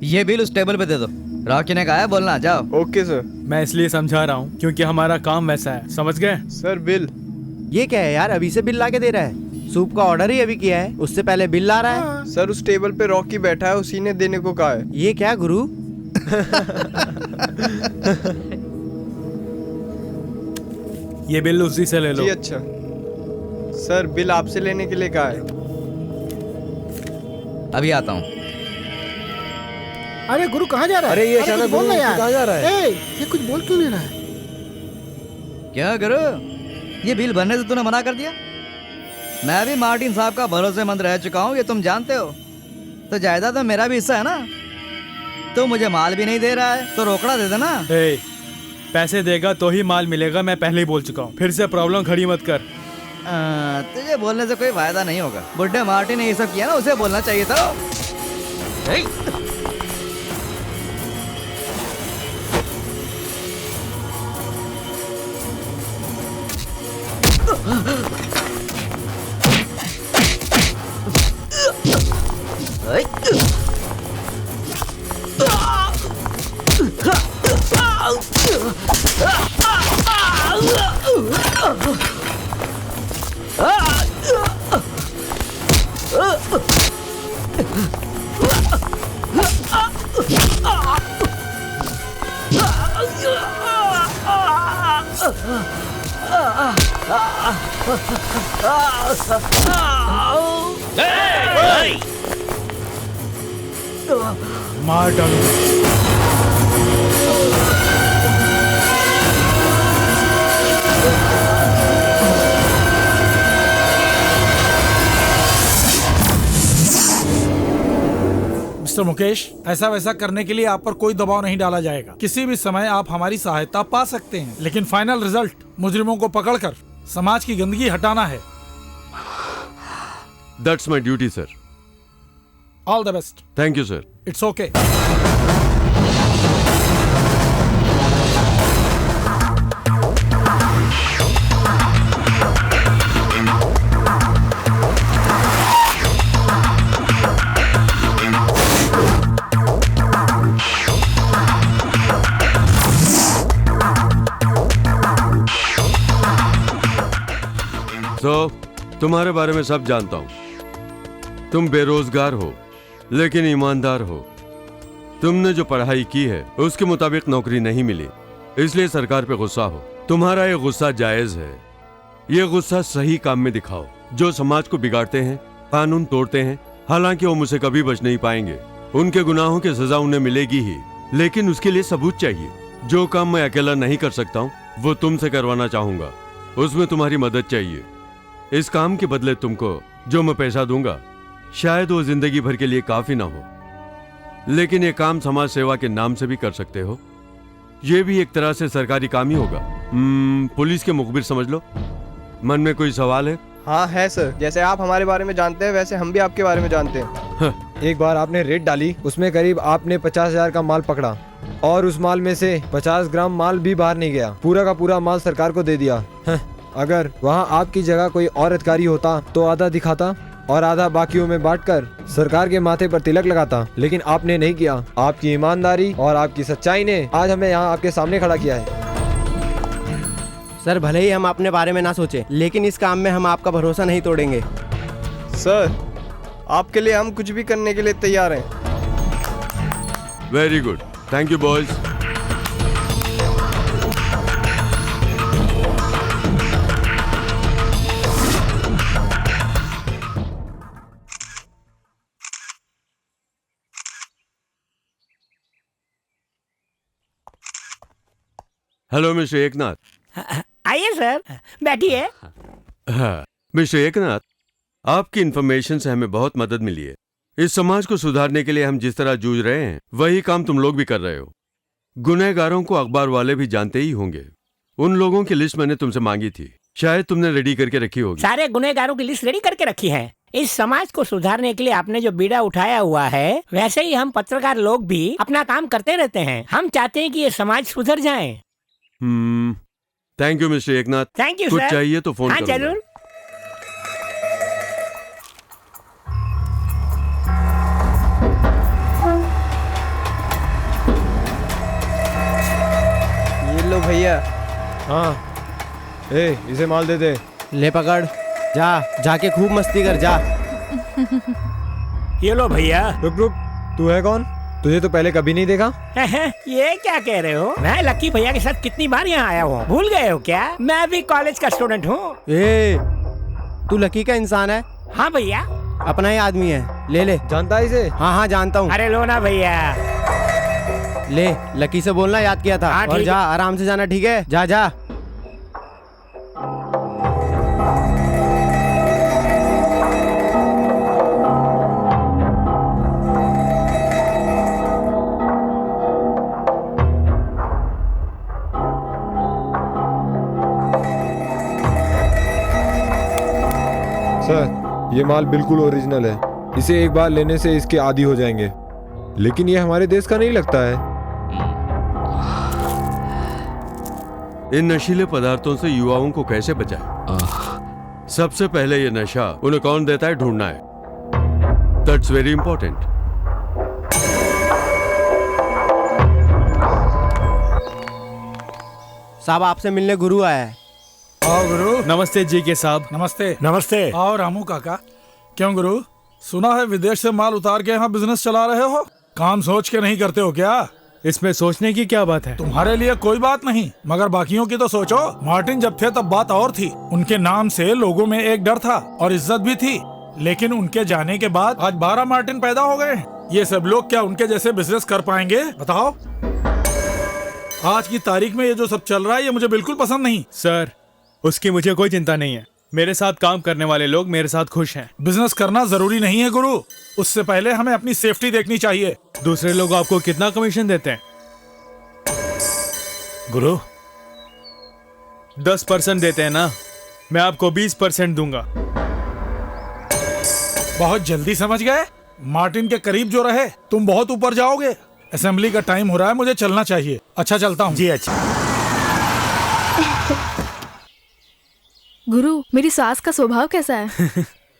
ये बिल उस टेबल पे दे दो। रॉकी ने कहा है बोलना, जाओ। Okay sir. मैं इसलिए समझा रहा हूँ क्योंकि हमारा काम वैसा है, समझ गए? Sir bill. ये क्या है यार, अभी से बिल ला के दे रहा है? सूप का ऑर्डर ही अभी किया है, उससे पहले बिल ला रहा है। सर, उस टेबल पे रॉकी बैठा है, उसी ने देने को कहा है। ये क्या गुरु? ये बिल उसी से ले लो। जी अच्छा। सर, बिल आपसे लेने के लिए कहा है। अभी आता हूँ। अरे गुरु कहाँ जा रहा है? अरे ये अचानक बोल ना यार। कहाँ जा रहा है? ये कुछ बोल क्यों नहीं रहा है? क्या गुरु, ये बिल भरने से तूने मना कर दिया? मैं भी मार्टिन साहब का भरोसेमंद रह चुका हूँ, ये तुम जानते हो। तो जायदाद में मेरा भी हिस्सा है ना। तो मुझे माल भी नहीं दे रहा है तो रोकड़ा दे देना। पैसे देगा तो ही माल मिलेगा, मैं पहले ही बोल चुका हूँ। फिर से प्रॉब्लम खड़ी मत कर। तुझे बोलने से कोई फायदा नहीं होगा। बुड्ढे मार्टिन ने ये सब किया ना, उसे बोलना चाहिए था। मार डालो। मिस्टर मुकेश, ऐसा वैसा करने के लिए आप पर कोई दबाव नहीं डाला जाएगा। किसी भी समय आप हमारी सहायता पा सकते हैं, लेकिन फाइनल रिजल्ट मुजरिमों को पकड़कर समाज की गंदगी हटाना है। That's my duty sir. All the best. Thank you sir. It's okay. तुम्हारे बारे में सब जानता हूं। तुम बेरोजगार हो लेकिन ईमानदार हो। तुमने जो पढ़ाई की है उसके मुताबिक नौकरी नहीं मिली, इसलिए सरकार पे गुस्सा हो। तुम्हारा ये गुस्सा जायज है। ये गुस्सा सही काम में दिखाओ, जो समाज को बिगाड़ते हैं, कानून तोड़ते हैं। हालांकि वो मुझसे कभी बच नहीं पाएंगे। उनके गुनाहों की सजा उन्हें मिलेगी ही, लेकिन उसके लिए सबूत चाहिए। जो काम मैं अकेला नहीं कर सकता हूँ वो तुमसे करवाना चाहूंगा। उसमें तुम्हारी मदद चाहिए। इस काम के बदले तुमको जो मैं पैसा दूंगा शायद वो जिंदगी भर के लिए काफी ना हो, लेकिन ये काम समाज सेवा के नाम से भी कर सकते हो। ये भी एक तरह से सरकारी काम ही होगा। पुलिस के मुखबिर समझ लो। मन में कोई सवाल है? हाँ है सर। जैसे आप हमारे बारे में जानते हैं वैसे हम भी आपके बारे में जानते हैं। एक बार आपने रेड डाली, उसमें करीब आपने 50,000 का माल पकड़ा और उस माल में से 50 ग्राम माल भी बाहर नहीं गया। पूरा का पूरा माल सरकार को दे दिया। अगर वहाँ आपकी जगह कोई और अधिकारी होता तो आधा दिखाता और आधा बाकियों में बांटकर सरकार के माथे पर तिलक लगाता, लेकिन आपने नहीं किया। आपकी ईमानदारी और आपकी सच्चाई ने आज हमें यहाँ आपके सामने खड़ा किया है। सर, भले ही हम अपने बारे में ना सोचें, लेकिन इस काम में हम आपका भरोसा नहीं तोड़ेंगे। सर, आपके लिए हम कुछ भी करने के लिए तैयार हैं। Very good, thank you boys. Hello mister Eknath. आइए सर, बैठिए। हाँ, मिस्टर एकनाथ, आपकी इन्फॉर्मेशन से हमें बहुत मदद मिली है। इस समाज को सुधारने के लिए हम जिस तरह जूझ रहे हैं वही काम तुम लोग भी कर रहे हो। गुनहगारों को अखबार वाले भी जानते ही होंगे। उन लोगों की लिस्ट मैंने तुमसे मांगी थी, शायद तुमने रेडी करके रखी होगी। सारे गुनहगारों की लिस्ट रेडी करके रखी है। इस समाज को सुधारने के लिए आपने जो बीड़ा उठाया हुआ है, वैसे ही हम पत्रकार लोग भी अपना काम करते रहते हैं। हम चाहते हैं कि ये समाज सुधर जाए। Thank you mister Eknath. Thank you कुछ सर। चाहिए तो फोन हाँ, करूंगा। जरूर। ये लो भैया। हाँ, इसे माल दे दे। ले पकड़, जाके खूब मस्ती कर जा। ये लो भैया। रुक रुक, तू है कौन? तुझे तो पहले कभी नहीं देखा। ये क्या कह रहे हो? मैं लक्की भैया के साथ कितनी बार यहाँ आया हूँ, भूल गए हो क्या? मैं भी कॉलेज का स्टूडेंट हूँ। तू लकी का इंसान है? हाँ भैया। अपना ही आदमी है, ले ले। जानता है इसे? हाँ जानता हूँ। अरे लो ना भैया। ले, लकी से बोलना याद किया था। और जा, आराम से जाना, ठीक है? जा जा। सर, ये माल बिल्कुल ओरिजिनल है। इसे एक बार लेने से इसके आदी हो जाएंगे, लेकिन ये हमारे देश का नहीं लगता है। इन नशीले पदार्थों से युवाओं को कैसे बचाएं? सबसे पहले ये नशा उन्हें कौन देता है ढूंढना है। That's very important. साहब आपसे मिलने गुरु आया है। आओ गुरु। नमस्ते जी के साहब। नमस्ते। नमस्ते। आओ रामू काका। क्यों गुरु, सुना है विदेश से माल उतार के यहाँ बिजनेस चला रहे हो? काम सोच के नहीं करते हो क्या? इसमें सोचने की क्या बात है? तुम्हारे लिए कोई बात नहीं, मगर बाकियों की तो सोचो। मार्टिन जब थे तब बात और थी। उनके नाम से लोगों में एक डर था और इज्जत भी थी, लेकिन उनके जाने के बाद आज 12 मार्टिन पैदा हो गए। ये सब लोग क्या उनके जैसे बिजनेस कर पाएंगे बताओ? आज की तारीख में ये जो सब चल रहा है ये मुझे बिल्कुल पसंद नहीं। सर, उसकी मुझे कोई चिंता नहीं है। मेरे साथ काम करने वाले लोग मेरे साथ खुश हैं। बिजनेस करना जरूरी नहीं है गुरु, उससे पहले हमें अपनी सेफ्टी देखनी चाहिए। दूसरे लोग आपको कितना कमीशन देते हैं? गुरु 10% देते हैं ना, मैं आपको 20% दूंगा। बहुत जल्दी समझ गए। मार्टिन के करीब जो रहे तुम बहुत ऊपर जाओगे। असेंबली का टाइम हो रहा है, मुझे चलना चाहिए। अच्छा चलता हूँ। जी अच्छा। गुरु, मेरी सास का स्वभाव कैसा है?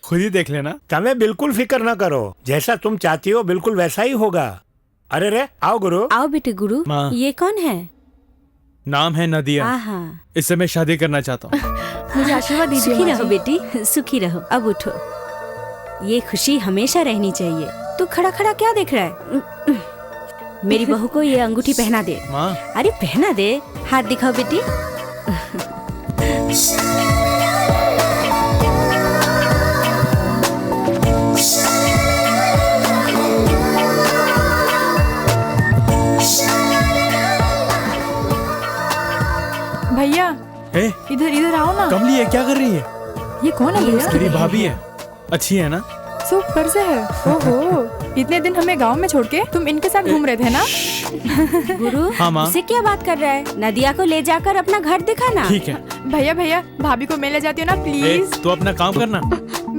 खुद ही देख लेना। तुम्हें बिल्कुल फिक्र ना करो, जैसा तुम चाहती हो बिल्कुल वैसा ही होगा। अरे रे आओ गुरु। आओ बेटे गुरु। माँ। ये कौन है? नाम है नदिया। आहा। इससे मैं शादी करना चाहता हूँ। मुझे आशीर्वाद दीजिए। सुखी रहो बेटी, सुखी रहो। अब उठो, ये खुशी हमेशा रहनी चाहिए। तू खड़ा खड़ा क्या देख रहा है? मेरी बहू को ये अंगूठी पहना दे। माँ। अरे पहना दे, हाथ दिखाओ बेटी। भैया इधर इधर आओ ना। कमली ये क्या कर रही है? ये कौन है भैया? मेरी भाभी है। अच्छी है ना? सुपर से है। ओहो, इतने दिन हमें गांव में छोड़ के तुम इनके साथ घूम रहे थे ना? गुरु, हाँ माँ। इससे क्या बात कर रहा है? नदिया को ले जाकर अपना घर दिखाना। ठीक है। भैया भैया, भाभी को मैं ले जाती हूँ ना प्लीज। तू अपना काम करना।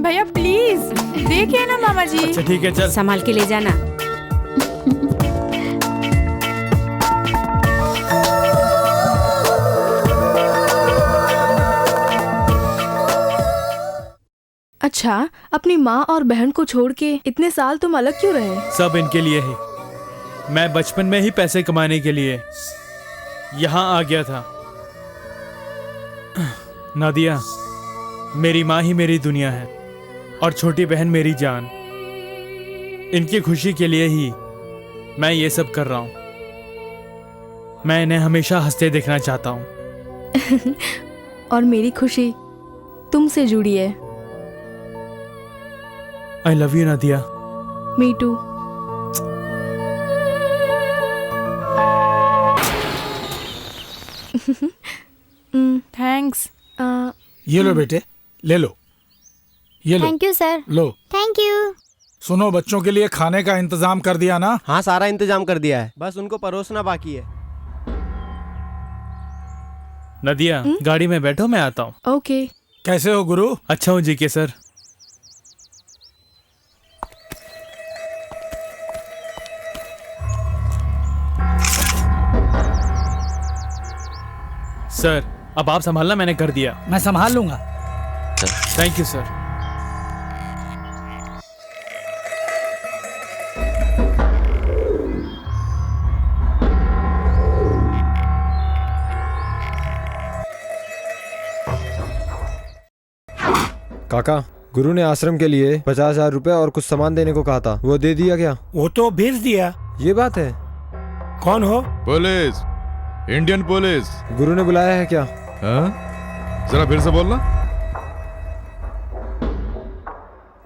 भैया प्लीज, देखिए ना मामा जी। अच्छा ठीक है, चल। संभाल के ले जाना। अच्छा, अपनी माँ और बहन को छोड़ के इतने साल तुम अलग क्यों रहे? सब इनके लिए ही। मैं बचपन में ही पैसे कमाने के लिए यहाँ आ गया था। नादिया, मेरी माँ ही मेरी दुनिया है और छोटी बहन मेरी जान। इनकी खुशी के लिए ही मैं ये सब कर रहा हूँ। मैं इन्हें हमेशा हंसते देखना चाहता हूँ। और मेरी खुशी तुमसे जुड़ी है। I love you Nadia. Me too. Thanks. ये लो बेटे, ले लो। ये लो। Thank you sir. लो। Thank you. सुनो, बच्चों के लिए खाने का इंतजाम कर दिया ना? हाँ सारा इंतजाम कर दिया है, बस उनको परोसना बाकी है। नदिया, गाड़ी में बैठो, मैं आता हूँ। ओके। कैसे हो गुरु? अच्छा हूँ जी के सर। सर, अब आप संभालना, मैंने कर दिया। मैं संभाल लूंगा। Thank you sir. काका, गुरु ने आश्रम के लिए 50,000 रुपए और कुछ सामान देने को कहा था, वो दे दिया क्या? वो तो भेज दिया। ये बात है। कौन हो? Police, Indian police. गुरु ने बुलाया है क्या? हाँ? जरा फिर से बोलना।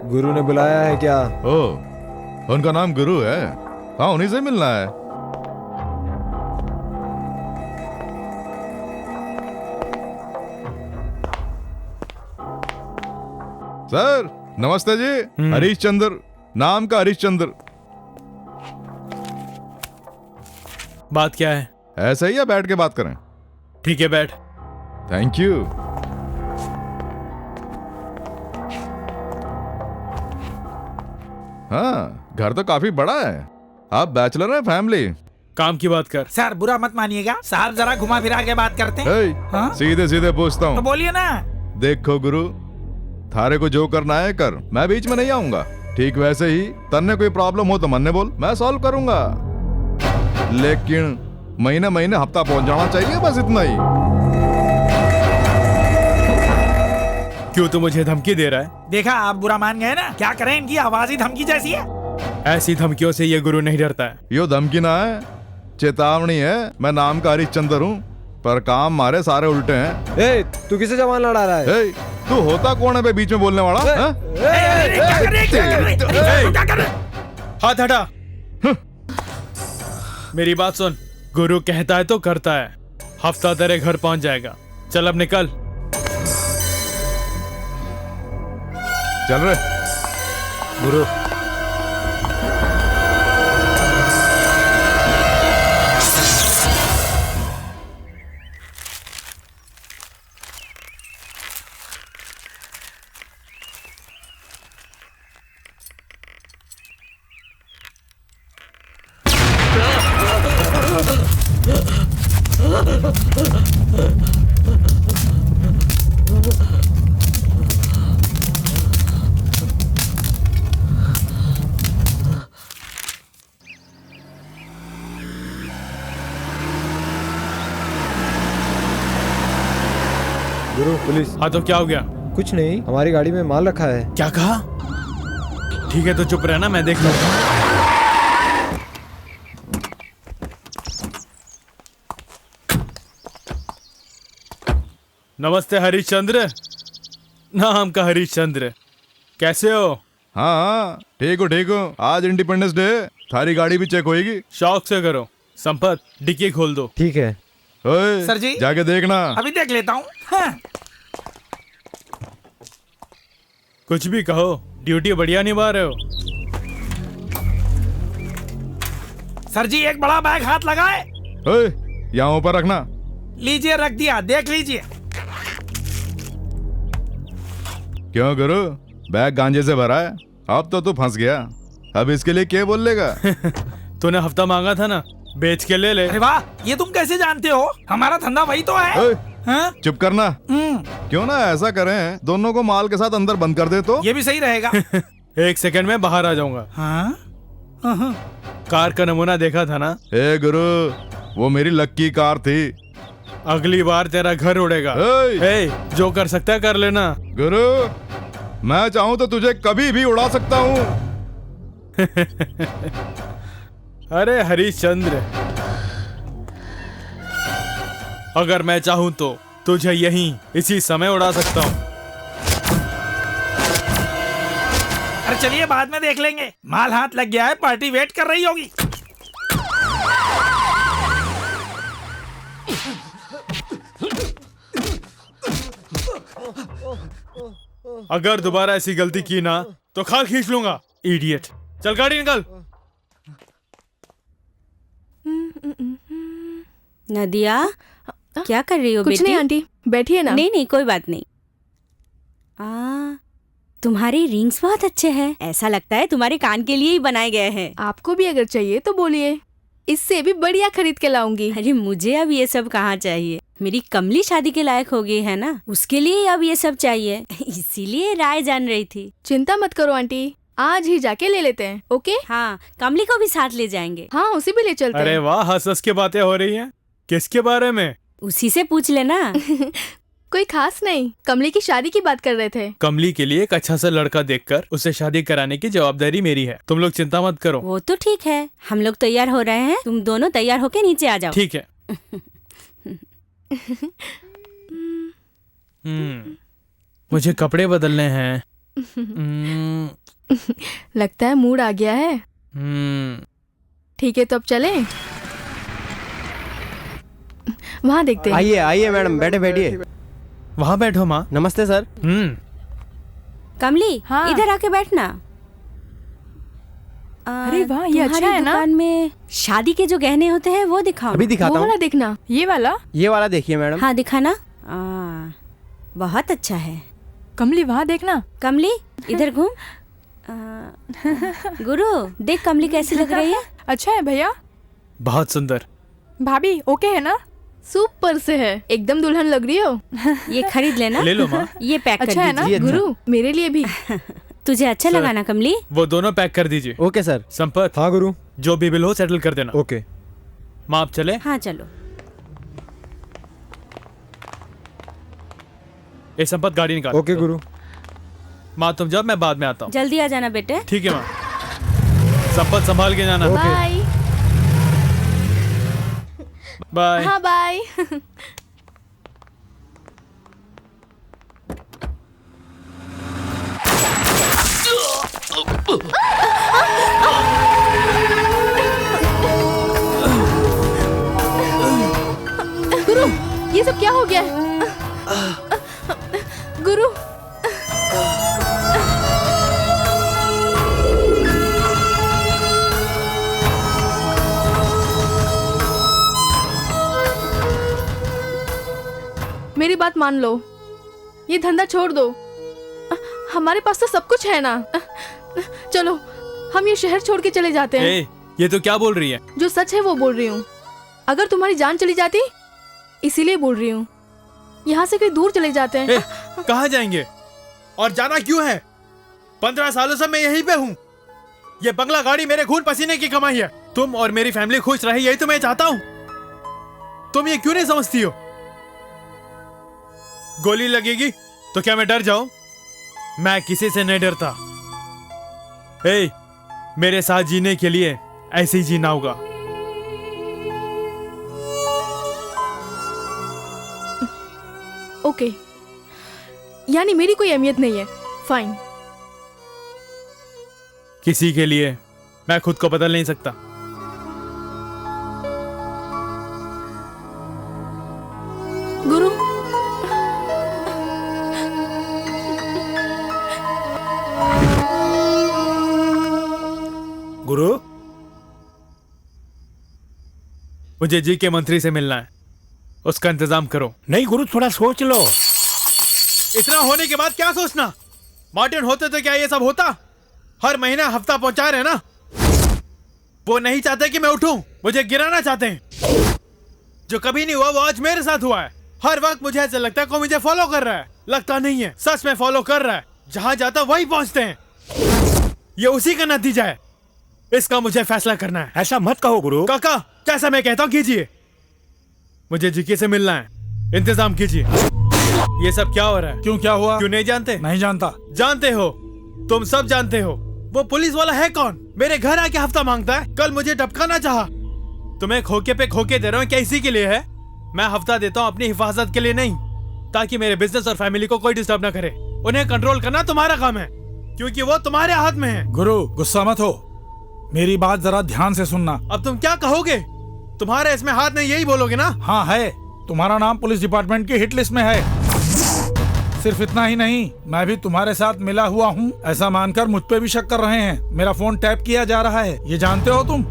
गुरु ने बुलाया है क्या? ओ, उनका नाम गुरु है। हाँ, उन्हीं से मिलना है। सर नमस्ते जी। हरीश चंद्र, नाम का हरीश चंद्र। बात क्या है? ऐसा ही है, बैठ के बात करें? ठीक है, बैठ। Thank you. हाँ, घर तो काफी बड़ा है। आप बैचलर हैं, फैमिली? काम की बात कर। सर बुरा मत मानिएगा, साहब जरा घुमा फिरा के बात करते हैं। हाँ? सीधे सीधे पूछता हूँ। तो बोलिए ना। देखो गुरु, थारे को जो करना है कर, मैं बीच में नहीं आऊंगा। ठीक वैसे ही तन्ने कोई प्रॉब्लम हो तो मन्ने बोल, मैं सॉल्व करूंगा। लेकिन महीने महीने हफ्ता पहुंच जाना चाहिए, बस इतना ही। क्यों तू मुझे धमकी दे रहा है? देखा आप बुरा मान गए ना, क्या करें, इनकी आवाज ही धमकी जैसी है। ऐसी धमकियों से ये गुरु नहीं डरता है। यो धमकी ना है, चेतावनी है। मैं नाम का हरिश्चंद्र हूँ, पर काम मारे सारे उल्टे हैं। ए, तू किसे जवान लड़ा रहा है? ए, तू होता कौन है बे बीच में बोलने वाला? हाथ हटा। मेरी बात सुन, गुरु कहता है तो करता है। हफ्ता तेरे घर पहुंच जाएगा। चल अब निकल। चल रहे गुरु। गुरु पुलिस। हाँ तो क्या हो गया? कुछ नहीं, हमारी गाड़ी में माल रखा है। क्या कहा? ठीक है तो चुप रहना, मैं देख लूंगा। नमस्ते हरिश्चंद्र। नाम का हरिश्चंद्र, कैसे हो? हाँ ठीक हो ठीक हो। आज इंडिपेंडेंस डे, थारी गाड़ी भी चेक होएगी। शौक से करो। संपत डिक्की खोल दो। ठीक है। ओए, सर जी जाके देखना। अभी देख लेता हूँ। हाँ। कुछ भी कहो, ड्यूटी बढ़िया निभा रहे हो। सर जी एक बड़ा बैग हाथ लगाए। ओए, यहाँ ऊपर रखना। लीजिए, रख दिया, देख लीजिए। क्यों गुरु, बैग गांजे से भरा है? अब तो तू फंस गया। अब इसके लिए क्या बोल लेगा? तूने हफ्ता मांगा था ना, बेच के ले ले। अरे वाह, ये तुम कैसे जानते हो? हमारा धंधा वही तो है। हाँ? चुप करना। क्यों ना ऐसा करें, दोनों को माल के साथ अंदर बंद कर दे तो? ये भी सही रहेगा। 1 सेकंड में बाहर आ जाऊंगा। हाँ? कार का नमूना देखा था ना? ए गुरु, वो मेरी लक्की कार थी। अगली बार तेरा घर उड़ेगा। ए, जो कर सकता है कर लेना। गुरु, मैं चाहूं तो तुझे कभी भी उड़ा सकता हूँ। अरे हरिश्चंद्र, अगर मैं चाहूं तो तुझे यहीं इसी समय उड़ा सकता हूं। अरे चलिए बाद में देख लेंगे। माल हाथ लग गया है, पार्टी वेट कर रही होगी। अगर दोबारा ऐसी गलती की ना तो खाल खींच लूंगा। इडियट। चल गाड़ी निकल। नदिया, क्या कर रही हो कुछ बेटी? नहीं आंटी, बैठिए ना। नहीं नहीं कोई बात नहीं। तुम्हारे रिंग्स बहुत अच्छे हैं। ऐसा लगता है तुम्हारे कान के लिए ही बनाए गए हैं। आपको भी अगर चाहिए तो बोलिए, इससे भी बढ़िया खरीद के लाऊंगी। अरे मुझे अब ये सब कहाँ चाहिए, मेरी कमली शादी के लायक हो गई है ना, उसके लिए अब ये सब चाहिए। इसीलिए राय जान रही थी। चिंता मत करो आंटी, आज ही जाके ले लेते हैं। ओके? हाँ, कमली को भी साथ ले जाएंगे। हाँ, उसे भी ले चलते हैं। अरे वाह, हंस हंस के बातें हो रही हैं। किसके बारे में? उसी से पूछ लेना। कोई खास नहीं, कमली की शादी की बात कर रहे थे। कमली के लिए एक अच्छा सा लड़का देखकर उसे शादी कराने की जवाबदारी मेरी है। तुम लोग चिंता मत करो। वो तो ठीक है, हम लोग तैयार हो रहे हैं, तुम दोनों तैयार होके नीचे आ जाओ। ठीक है। मुझे कपड़े बदलने हैं। लगता है मूड आ गया है। ठीक है तो अब चले, वहाँ देखते हैं। आइए आइए मैडम, बैठे बैठिए। वहाँ बैठो माँ। नमस्ते सर। कमली, हाँ। इधर आके बैठना। अरे वाह, ये अच्छा है ना? दुकान में शादी के जो गहने होते हैं वो दिखाओ। अभी दिखाता हूँ। वो वाला देखना। ये वाला? ये वाला देखिए मैडम। हाँ दिखाना। बहुत अच्छा है। कमली वहाँ देखना। कमली इधर घूम। गुरु देख कमली कैसी लग रही है। अच्छा है भैया। बहुत सुंदर। भाभी ओके है ना? सुपर से है, एकदम दुल्हन लग रही हो। ये खरीद लेना। ले लो माँ। ये पैक कर अच्छा है ना दीजिए। गुरु, मेरे लिए भी। तुझे अच्छा लगा ना कमली? वो दोनों पैक कर दीजिए। Okay sir. संपत। हाँ गुरु। जो भी बिल हो सेटल कर देना। ओके। माँ आप चले? हाँ चलो। ए संपत गाड़ी निकाल। ओके गुरु। माँ तुम जाओ, मैं बाद में आता हूँ। जल्दी आ जाना बेटे। ठीक है माँ। संपत संभाल के जाना। बाय। बाय। हाँ बाय। गुरु, ये सब क्या हो गया? गुरु। मेरी बात मान लो, ये धंधा छोड़ दो। हमारे पास तो सब कुछ है ना। चलो हम ये शहर छोड़ के चले जाते हैं। ये तो क्या बोल रही है? जो सच है वो बोल रही हूँ। अगर तुम्हारी जान चली जाती, इसीलिए बोल रही हूँ। यहाँ से कहीं दूर चले जाते हैं। कहाँ जाएंगे? और जाना क्यों है? 15 सालों से मैं यहीं पे हूँ। ये बंगला गाड़ी मेरे खून पसीने की कमाई है। तुम और मेरी फैमिली खुश रहे, यही तो मैं चाहता हूँ। तुम ये क्यों नहीं समझती हो? गोली लगेगी तो क्या मैं डर जाऊं? मैं किसी से नहीं डरता। मेरे साथ जीने के लिए ऐसे ही जीना होगा। ओके, यानी मेरी कोई अहमियत नहीं है। फाइन। किसी के लिए मैं खुद को बदल नहीं सकता। गुरु, गुरु, मुझे जी के मंत्री से मिलना है, उसका इंतजाम करो। नहीं गुरु, थोड़ा सोच लो। इतना होने के बाद क्या सोचना? मार्टिन होते तो क्या ये सब होता? हर महीने हफ्ता पहुंचा रहे ना। वो नहीं चाहते कि मैं उठूं, मुझे गिराना चाहते हैं। जो कभी नहीं हुआ वो आज मेरे साथ हुआ है। हर वक्त मुझे ऐसा लगता है कोई मुझे फॉलो कर रहा है। लगता नहीं है, सच में फॉलो कर रहा है। जहां जाता वहीं पहुंचते हैं। ये उसी का नतीजा है। इसका मुझे फैसला करना है। ऐसा मत कहो गुरु। काका, जैसा मैं कहता हूँ कीजिए। मुझे जीके से मिलना है, इंतजाम कीजिए। ये सब क्या हो रहा है? क्यों, क्या हुआ? क्यों नहीं जानते? नहीं जानता। जानते हो, तुम सब जानते हो। वो पुलिस वाला है कौन? मेरे घर आके हफ्ता मांगता है। कल मुझे टपकाना चाहा। तुम्हें खोके पे खोके दे रहा हूँ, क्या इसी के लिए है? मैं हफ्ता देता हूँ अपनी हिफाजत के लिए नहीं, ताकि मेरे बिजनेस और फैमिली को कोई डिस्टर्ब ना करे। उन्हें कंट्रोल करना तुम्हारा काम है, क्योंकि वो तुम्हारे हाथ में है। गुरु, गुस्सा मत हो, मेरी बात जरा ध्यान से सुनना। अब तुम क्या कहोगे? तुम्हारे इसमें हाथ नहीं, यही बोलोगे ना? हाँ है, तुम्हारा नाम पुलिस डिपार्टमेंट की हिट लिस्ट में है। सिर्फ इतना ही नहीं, मैं भी तुम्हारे साथ मिला हुआ हूँ, ऐसा मानकर मुझ पे भी शक कर रहे हैं। मेरा फोन टैप किया जा रहा है, ये जानते हो तुम।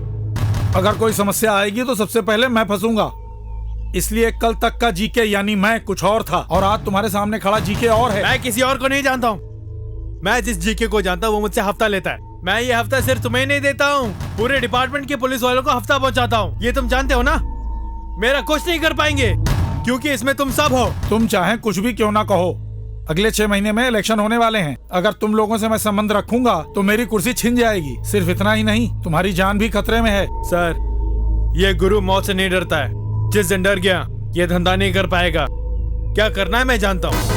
अगर कोई समस्या आएगी तो सबसे पहले मैं फंसूंगा। इसलिए कल तक का जीके यानी मैं कुछ और था, और आज तुम्हारे सामने खड़ा जीके और है। मैं किसी और को नहीं जानता हूँ। मैं जिस जीके को जानता हूँ वो मुझसे हफ्ता लेता है। मैं ये हफ्ता सिर्फ तुम्हें नहीं देता हूँ, पूरे डिपार्टमेंट के पुलिस वालों को हफ्ता पहुँचाता हूँ। ये तुम जानते हो ना? मेरा कुछ नहीं कर पाएंगे, क्योंकि इसमें तुम सब हो। तुम चाहे कुछ भी क्यों ना कहो, अगले 6 महीने में इलेक्शन होने वाले हैं। अगर तुम लोगों से मैं संबंध रखूंगा तो मेरी कुर्सी छिन जाएगी। सिर्फ इतना ही नहीं, तुम्हारी जान भी खतरे में है। सर, ये गुरु मौत से नहीं डरता है। जिस दिन डर गया, ये धंधा नहीं कर पाएगा। क्या करना है मैं जानता हूँ।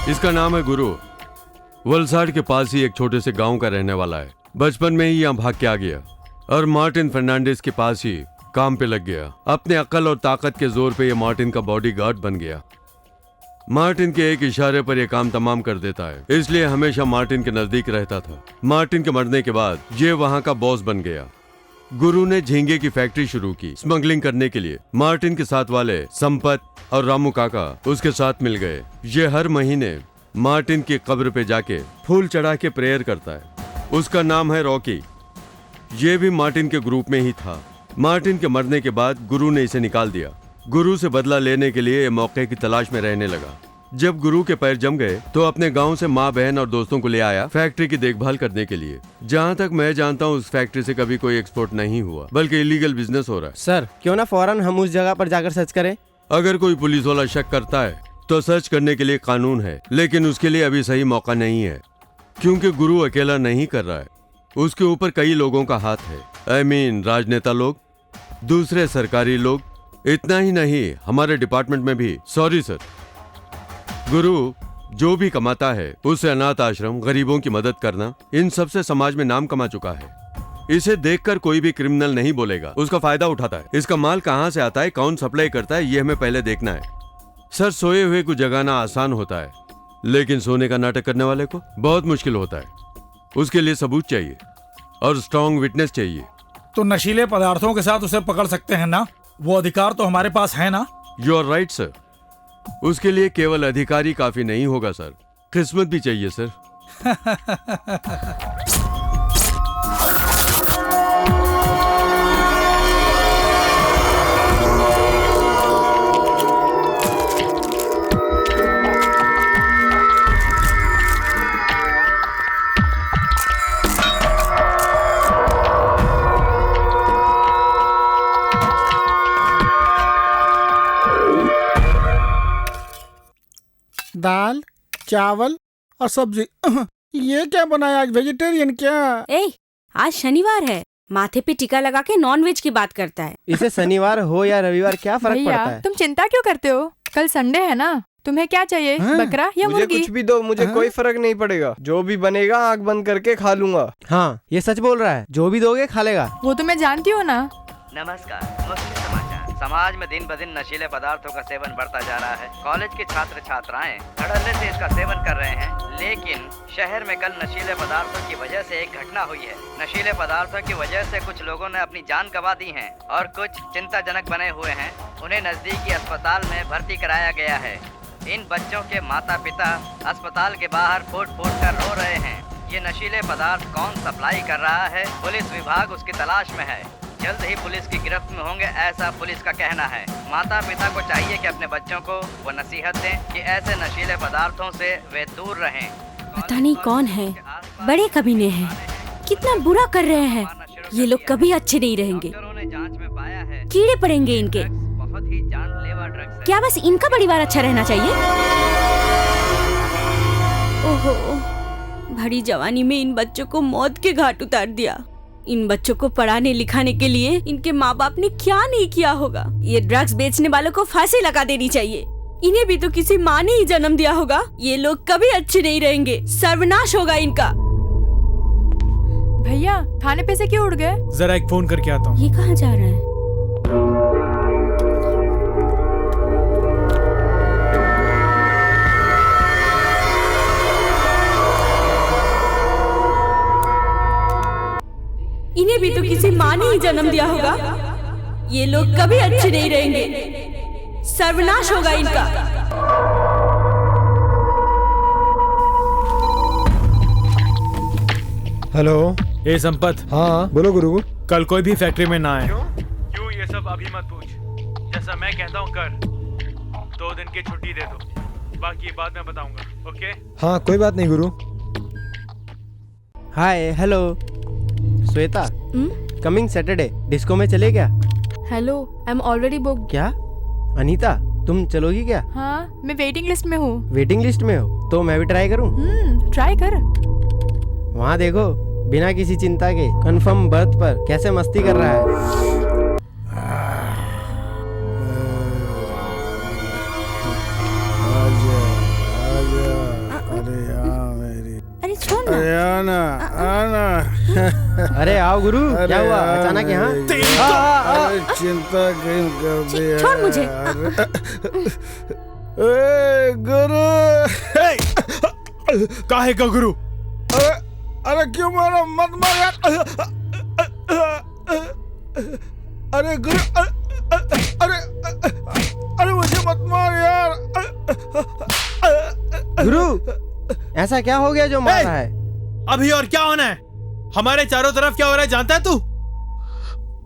इसका नाम है गुरु। वलसाड के पास ही एक छोटे से गांव का रहने वाला है। बचपन में ही यहाँ भाग के आ गया और मार्टिन फर्नांडिस के पास ही काम पे लग गया। अपने अक्ल और ताकत के जोर पे ये मार्टिन का बॉडीगार्ड बन गया। मार्टिन के एक इशारे पर यह काम तमाम कर देता है, इसलिए हमेशा मार्टिन के नजदीक रहता था। मार्टिन के मरने के बाद ये वहाँ का बॉस बन गया। गुरु ने झींगे की फैक्ट्री शुरू की स्मगलिंग करने के लिए। मार्टिन के साथ वाले संपत और रामू काका उसके साथ मिल गए। ये हर महीने मार्टिन की कब्र पे जाके फूल चढ़ा के प्रेयर करता है। उसका नाम है रॉकी। ये भी मार्टिन के ग्रुप में ही था। मार्टिन के मरने के बाद गुरु ने इसे निकाल दिया। गुरु से बदला लेने के लिए मौके की तलाश में रहने लगा। जब गुरु के पैर जम गए तो अपने गांव से माँ, बहन और दोस्तों को ले आया फैक्ट्री की देखभाल करने के लिए। जहाँ तक मैं जानता हूँ उस फैक्ट्री से कभी कोई एक्सपोर्ट नहीं हुआ, बल्कि इलीगल बिजनेस हो रहा है। सर क्यों ना फौरन हम उस जगह पर जाकर सर्च करें। अगर कोई पुलिस वाला शक करता है तो सर्च करने के लिए कानून है, लेकिन उसके लिए अभी सही मौका नहीं है, क्योंकि गुरु अकेला नहीं कर रहा है। उसके ऊपर कई लोगों का हाथ है। I mean, राजनेता लोग, दूसरे सरकारी लोग। इतना ही नहीं, हमारे डिपार्टमेंट में भी। Sorry sir. गुरु जो भी कमाता है उसे अनाथ आश्रम, गरीबों की मदद करना, इन सब से समाज में नाम कमा चुका है। इसे देखकर कोई भी क्रिमिनल नहीं बोलेगा, उसका फायदा उठाता है। इसका माल कहाँ से आता है, कौन सप्लाई करता है, ये हमें पहले देखना है। सर, सोए हुए को जगाना आसान होता है, लेकिन सोने का नाटक करने वाले को बहुत मुश्किल होता है। उसके लिए सबूत चाहिए और स्ट्रॉन्ग विटनेस चाहिए। तो नशीले पदार्थों के साथ उसे पकड़ सकते हैं ना? वो अधिकार तो हमारे पास है ना? You are right sir. उसके लिए केवल अधिकारी काफी नहीं होगा सर, किस्मत भी चाहिए सर। दाल, चावल और सब्जी। ये क्या बनाया आज? वेजिटेरियन क्या? आज शनिवार है, माथे पे टीका लगा के नॉनवेज की बात करता है। इसे शनिवार हो या रविवार क्या फर्क पड़ता है? तुम चिंता क्यों करते हो? कल संडे है ना। तुम्हें क्या चाहिए, बकरा या मुझे मुर्गी? कुछ भी दो, मुझे कोई फर्क नहीं पड़ेगा। जो भी बनेगा आँख बंद करके खा लूंगा। हाँ, ये सच बोल रहा है। जो भी दोगे खा लेगा। वो तो मैं जानती हूँ ना। नमस्कार, मुख्य समाचार। समाज में दिन ब दिन नशीले पदार्थों का सेवन बढ़ता जा रहा है। कॉलेज के छात्र छात्राएं धड़ल्ले से इसका सेवन कर रहे हैं, लेकिन शहर में कल नशीले पदार्थों की वजह से एक घटना हुई है। नशीले पदार्थों की वजह से कुछ लोगों ने अपनी जान गंवा दी है और कुछ चिंताजनक बने हुए हैं। उन्हें नजदीकी अस्पताल में भर्ती कराया गया है। इन बच्चों के माता पिता अस्पताल के बाहर फूट फूट कर रो रहे हैं। ये नशीले पदार्थ कौन सप्लाई कर रहा है, पुलिस विभाग उसकी तलाश में है। जल्द ही पुलिस की गिरफ्त में होंगे, ऐसा पुलिस का कहना है। माता पिता को चाहिए कि अपने बच्चों को वो नसीहत दें कि ऐसे नशीले पदार्थों से वे दूर रहें। पता नहीं कौन है, बड़े कमीने हैं, कितना बुरा कर रहे हैं। ये लोग कभी अच्छे नहीं रहेंगे, कीड़े पड़ेंगे इनके। बहुत ही जानलेवा ड्रग्स। क्या बस इनका परिवार अच्छा रहना चाहिए? ओहो, भरी जवानी में इन बच्चों को मौत के घाट उतार दिया। इन बच्चों को पढ़ाने लिखाने के लिए इनके माँ बाप ने क्या नहीं किया होगा। ये ड्रग्स बेचने वालों को फांसी लगा देनी चाहिए। इन्हें भी तो किसी माँ ने ही जन्म दिया होगा। ये लोग कभी अच्छे नहीं रहेंगे, सर्वनाश होगा इनका। भैया, थाने पे से क्यों उड़ गए? जरा एक फोन करके आता हूँ। ये कहाँ जा रहा है? इन्हें भी तो किसी माँ ने ही जन्म दिया होगा। ये लोग कभी अच्छे नहीं रहेंगे, सर्वनाश होगा इनका। हेलो। ए संपत। हाँ बोलो गुरु। कल कोई भी फैक्ट्री में ना आए। क्यों? ये सब अभी मत पूछ, जैसा मैं कहता हूँ कर। 2 दिन की छुट्टी दे दो, बाकी बाद में बताऊंगा। ओके? हाँ कोई बात नहीं गुरु। Hi, hello Shweta. Coming Saturday disco में चले क्या? Hello, I am already book. क्या अनीता, तुम चलोगी क्या? हाँ, मैं वेटिंग लिस्ट में हूँ। वेटिंग लिस्ट में हो तो मैं भी ट्राई करूँ? ट्राई कर। वहाँ देखो, बिना किसी चिंता के कंफर्म बर्थ पर कैसे मस्ती कर रहा है। अरे छोड़ ना। अरे आना आना। अरे आओ गुरु, क्या हुआ अचानक यहाँ? अरे चिंता क्यों कर दी? छोड़ मुझे। गुरु। काहे का गुरु? अरे क्यों मारो? मत मार यार। अरे गुरु, अरे मुझे मत मार यार। गुरु, ऐसा क्या हो गया जो मार रहा है? अभी और क्या होना है? हमारे चारों तरफ क्या हो रहा है जानता है तू?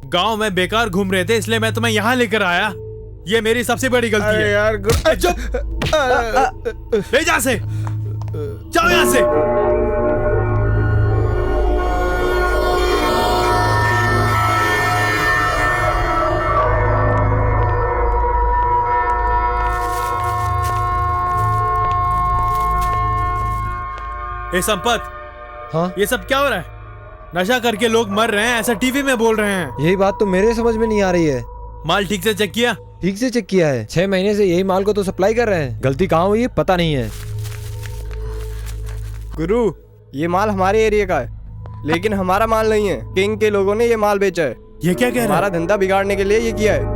गांव में बेकार घूम रहे थे इसलिए मैं तुम्हें यहाँ लेकर आया। ये मेरी सबसे बड़ी गलती है। यार चुप, ले जा से, जाओ यहाँ से। ए संपत, हाँ ये सब क्या हो रहा है? नशा करके लोग मर रहे हैं ऐसा टीवी में बोल रहे हैं। यही बात तो मेरे समझ में नहीं आ रही है। माल ठीक से चेक किया? ठीक से चेक किया है। 6 महीने से यही माल को तो सप्लाई कर रहे हैं। गलती कहाँ हुई है पता नहीं है। गुरु, ये माल हमारे एरिया का है, लेकिन हमारा माल नहीं है। किंग के लोगों ने ये माल बेचा है। ये क्या कह रहा है? हमारा धंधा बिगाड़ने के लिए ये किया है।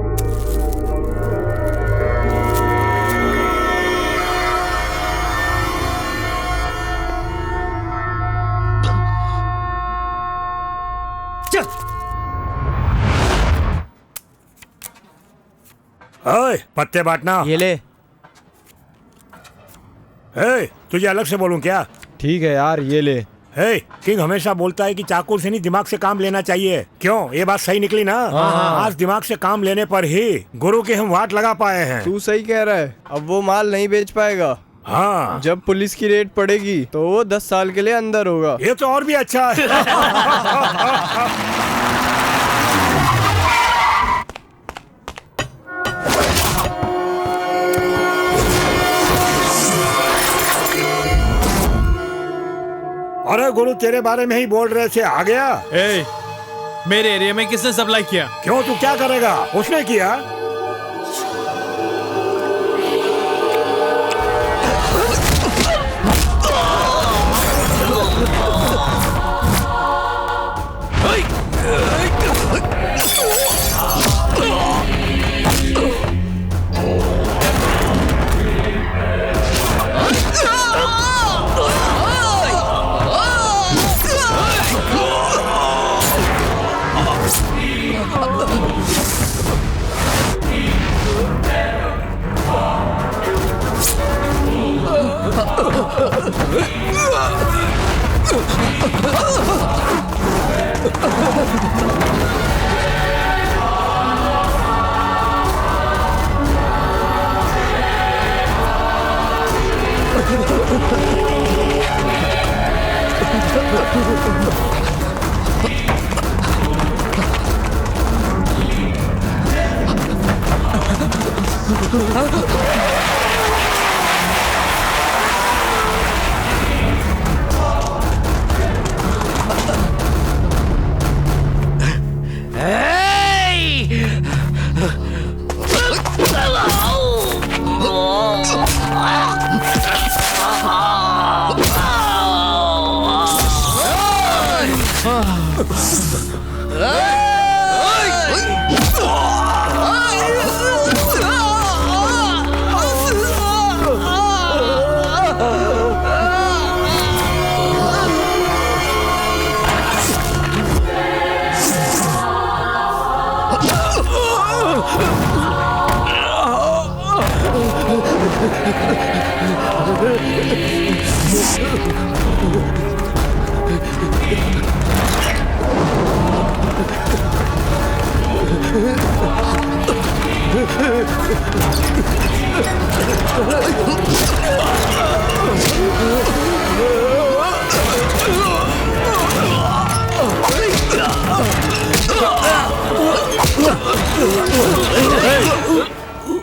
ओए, पत्ते बांटना। ये ले। तुझे अलग से बोलूं क्या? ठीक है यार, ये ले। किंग हमेशा बोलता है कि चाकू से नहीं दिमाग से काम लेना चाहिए। क्यों? ये बात सही निकली ना? हाँ। आज दिमाग से काम लेने पर ही गुरु के हम वाट लगा पाए हैं। तू सही कह रहा है। अब वो माल नहीं बेच पाएगा। हाँ, जब पुलिस की रेड पड़ेगी तो वो 10 साल के लिए अंदर होगा। ये तो और भी अच्छा है। अरे गुरु, तेरे बारे में ही बोल रहे थे, आ गया। मेरे एरिया में किसने सप्लाई किया? क्यों, तू क्या करेगा? उसने किया।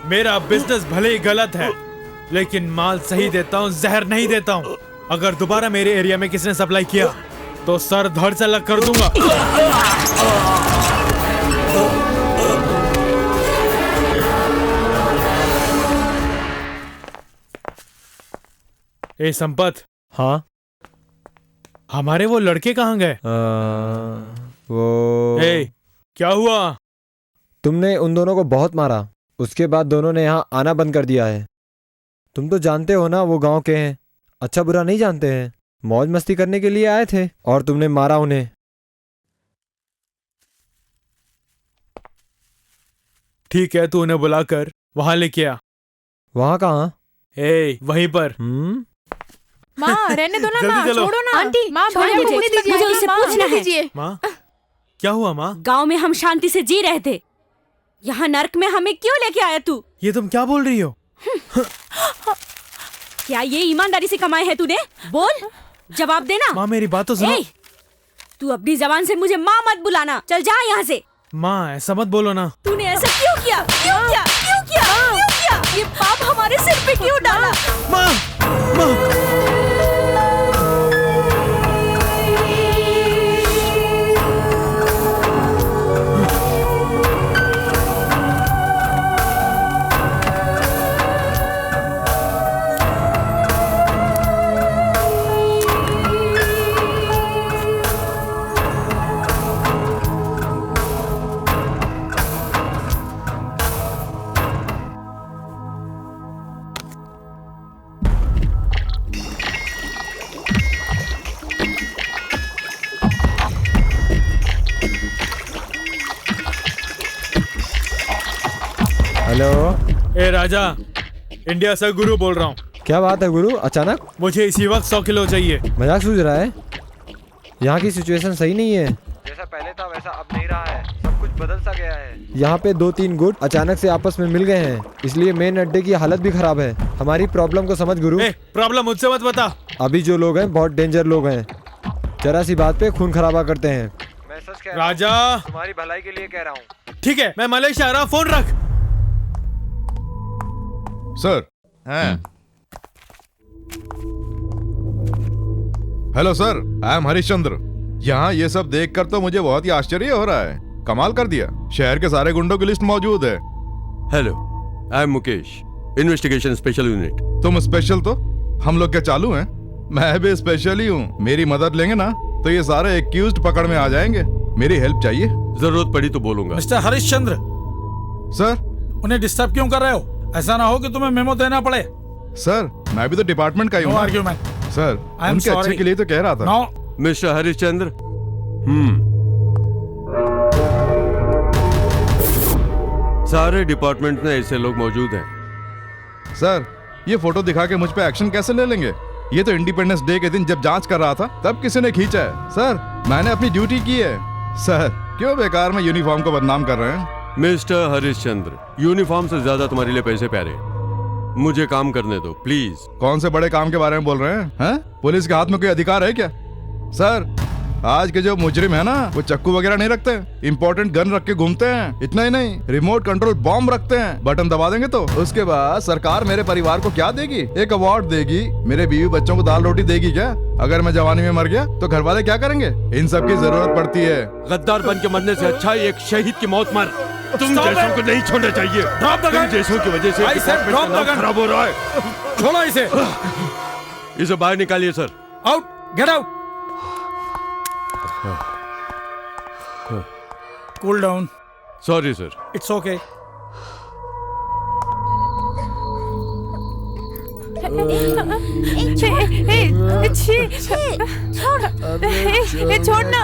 मेरा बिजनेस भले ही गलत है, लेकिन माल सही देता हूँ, जहर नहीं देता हूँ। अगर दोबारा मेरे एरिया में किसी ने सप्लाई किया तो सर धड़ से अलग कर दूंगा। ए संपत। हाँ, हमारे वो लड़के कहाँ गए? वो क्या हुआ? तुमने उन दोनों को बहुत मारा, उसके बाद दोनों ने यहाँ आना बंद कर दिया है। तुम तो जानते हो ना, वो गांव के हैं, अच्छा बुरा नहीं जानते हैं। मौज मस्ती करने के लिए आए थे और तुमने मारा उन्हें। ठीक है, तू उन्हें बुलाकर वहां लेके आ। वहां कहाँ? वहीं पर। माँ रहने दो ना, जल्दी माँ चलो। छोड़ो ना। आंटी, माँ छोड़िए, भैया को मुझे कुछ दीजिए, मुझे उससे माँ, पूछना मुझे है। दीजिए। माँ, क्या हुआ माँ? गांव में हम शांति से जी रहे थे, यहाँ नर्क में हमें क्यों लेके आया तू? ये तुम क्या बोल रही हो? क्या ये ईमानदारी से कमाए है तूने? बोल, जवाब देना। माँ मेरी बात तो सुनो। ए, तू अपनी जबान से मुझे माँ मत बुलाना, चल जा यहाँ से। माँ ऐसा मत बोलो ना। तूने ऐसा क्यों किया? क्यों किया? क्यों किया? क्यों किया? ये पाप हमारे सिर पे क्यों डाला? माँ, माँ। हेलो। ए राजा, इंडिया से गुरु बोल रहा हूँ। क्या बात है गुरु, अचानक? मुझे इसी वक्त 100 किलो चाहिए। मजाक सूझ रहा है? यहाँ की सिचुएशन सही नहीं है। जैसा पहले था वैसा अब नहीं रहा है, सब कुछ बदल सा गया है। यहाँ पे 2-3 गुट अचानक से आपस में मिल गए हैं, इसलिए मेन अड्डे की हालत भी खराब है। हमारी प्रॉब्लम को समझ गुरु। प्रॉब्लम मुझसे मत बता। अभी जो लोग हैं बहुत डेंजर लोग हैं, जरा सी बात पे खून खराबा करते हैं। मैं सच कह रहा हूं, राजा तुम्हारी भलाई के लिए कह रहा हूँ। ठीक है, मैं मलेशिया आ रहा हूँ, फोन रख। सर। हैं। Hello sir, I am Harishchandra. यहाँ ये सब देखकर तो मुझे बहुत ही आश्चर्य हो रहा है। कमाल कर दिया, शहर के सारे गुंडों की लिस्ट मौजूद है। Hello, I M Mukesh, investigation special unit. तुम स्पेशल तो हम लोग क्या चालू हैं? मैं भी स्पेशल ही हूँ। मेरी मदद लेंगे ना तो ये सारे एक्यूज्ड पकड़ में आ जाएंगे। मेरी हेल्प चाहिए। जरूरत पड़ी तो बोलूंगा। मिस्टर हरिश्चंद्र। सर। उन्हें डिस्टर्ब क्यों कर रहे हो? ऐसा ना हो कि तुम्हें मेमो देना पड़े। सर, मैं भी तो डिपार्टमेंट का ही हूँ। No argument. सर, उनके अच्छे के लिए तो कह रहा था। नो। मिस्टर हरिश्चंद्र, सारे डिपार्टमेंट में ऐसे लोग मौजूद हैं। सर, ये फोटो दिखा के मुझ पे एक्शन कैसे ले लेंगे? ये तो इंडिपेंडेंस डे के दिन जब जांच कर रहा था तब किसी ने खींचा है। सर, मैंने अपनी ड्यूटी की है। सर, क्यों बेकार में यूनिफॉर्म को बदनाम कर रहे हैं? मिस्टर हरिश्चंद्र, यूनिफॉर्म से ज्यादा तुम्हारे लिए पैसे प्यारे। मुझे काम करने दो प्लीज। कौन से बड़े काम के बारे में बोल रहे हैं? पुलिस के हाथ में कोई अधिकार है क्या? सर, आज के जो मुजरिम है ना, वो चक्कू वगैरह नहीं रखते, इंपॉर्टेंट गन रख के घूमते हैं। इतना ही नहीं, रिमोट कंट्रोल बॉम्ब रखते हैं। बटन दबा देंगे तो उसके बाद सरकार मेरे परिवार को क्या देगी? एक अवार्ड देगी। मेरे बीवी बच्चों को दाल रोटी देगी क्या? अगर मैं जवानी में मर गया तो घर वाले क्या करेंगे? इन सब की जरूरत पड़ती है। गद्दार बन के मरने से अच्छा एक शहीद की मौत मर। तुम जैसों को नहीं छोड़ना चाहिए। तुम जैसों की वजह से खराब हो रहा है। छोड़ो इसे। इसे बाहर निकालिए sir. Out, get out. Cool down. Sorry sir. It's okay. छोड़ना।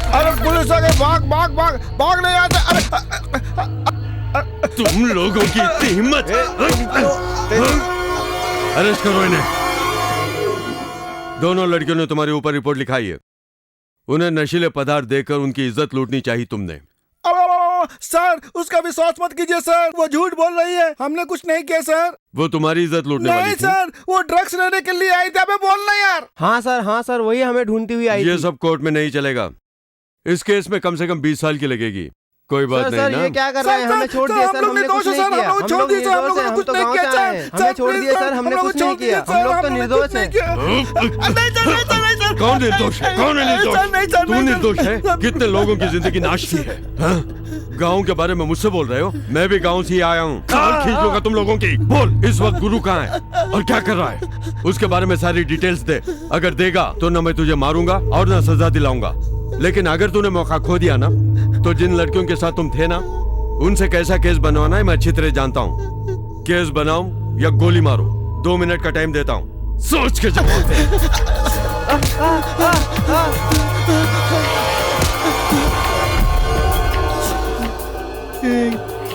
अरे पुलिस आ गई, भाग भाग भाग भाग नहीं आते। तुम लोगों की इतनी हिम्मत। अरेस्ट करो इन्हें। दोनों लड़कियों ने तुम्हारे ऊपर रिपोर्ट लिखाई है। उन्हें नशीले पदार्थ देकर उनकी इज्जत लूटनी चाहिए तुमने। सर, उसका विश्वास मत कीजिए सर, वो झूठ बोल रही है। हमने कुछ नहीं किया सर। वो तुम्हारी इज्जत लूटने वाली थी। सर, वो ड्रग्स लेने के लिए आई थी। हमें बोलना यार। हाँ सर, वही हमें ढूंढती हुई आई थी। ये सब कोर्ट में नहीं चलेगा। इस केस में कम से कम 20 साल की लगेगी। कोई बात नहीं सर, ना। ये क्या कर रहे हैं? हमें छोड़ दिया सर, हमने कुछ नहीं किया। हम लोग निर्दोष हैं, हम तो गाँव से आए हैं। हमें छोड़ दिया सर, हमने कुछ नहीं किया। हम लोग तो निर्दोष हैं। कौन निर्दोष है? कौन है निर्दोष? तू निर्दोष है। कितने लोगों की जिंदगी नाश की है। गाँव के बारे में मुझसे बोल रहे हो? मैं भी गाँव से ही आया हूँ। खींच लूंगा तुम लोगों की। बोल, इस वक्त गुरु कहाँ है और क्या कर रहा है? उसके बारे में सारी डिटेल्स दे। अगर देगा तो न मैं तुझे मारूंगा और न सजा दिलाऊंगा। लेकिन अगर तूने मौका खो दिया ना, तो जिन लड़कियों के साथ तुम थे ना, उनसे कैसा केस बनवाना है मैं अच्छी तरह जानता हूँ। केस बनाऊं या गोली मारूं, 2 मिनट का टाइम देता हूँ। सोच के जवाब दे।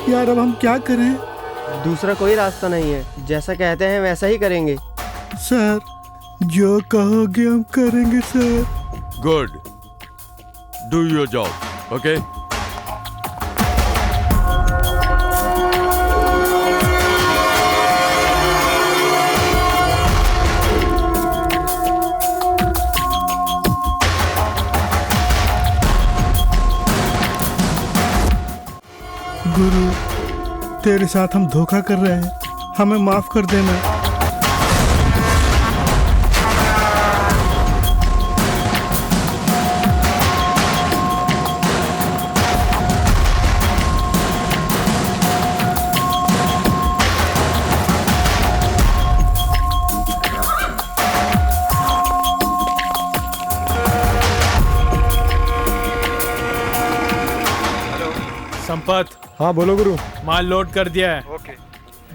यार अब हम क्या करें? दूसरा कोई रास्ता नहीं है, जैसा कहते हैं वैसा ही करेंगे। सर जो कहोगे हम करेंगे sir. Good, do your job, okay? गुरु तेरे साथ हम धोखा कर रहे हैं, हमें माफ कर देना। संपत, हाँ बोलो गुरु। माल लोड कर दिया है। ओके।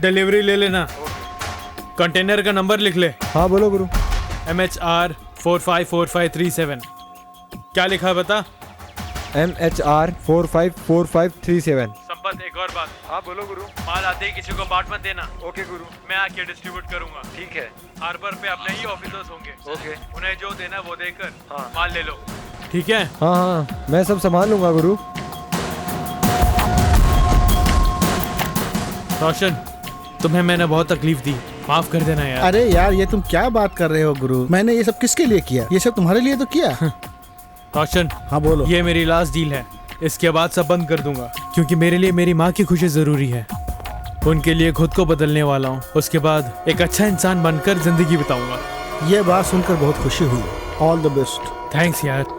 डिलीवरी ले लेना। कंटेनर का नंबर लिख ले। हाँ बोलो गुरु। MHR 454537। क्या लिखा है बता? MHR 454537। संपत, एक और बात। हाँ बोलो गुरु। माल आते ही किसी को बाट मत देना। ओके गुरु। मैं आके डिस्ट्रीब्यूट करूंगा। ठीक है। हार्बर पे अपने ही ऑफिसर्स होंगे। ओके। उन्हें जो देना वो देकर हाँ। माल ले लो, ठीक है? हाँ हाँ, मैं सब संभाल लूंगा गुरु। रोशन, तुम्हें मैंने बहुत तकलीफ दी, माफ कर देना यार। अरे यार ये तुम क्या बात कर रहे हो गुरु, मैंने ये सब किसके लिए किया? ये सब तुम्हारे लिए तो किया। रोशन, हाँ बोलो। ये मेरी लास्ट डील है, इसके बाद सब बंद कर दूंगा, क्योंकि मेरे लिए मेरी माँ की खुशी जरूरी है। उनके लिए खुद को बदलने वाला हूँ, उसके बाद एक अच्छा इंसान बनकर जिंदगी बिताऊंगा। ये बात सुनकर बहुत खुशी हुई। All the best. थैंक्स यार।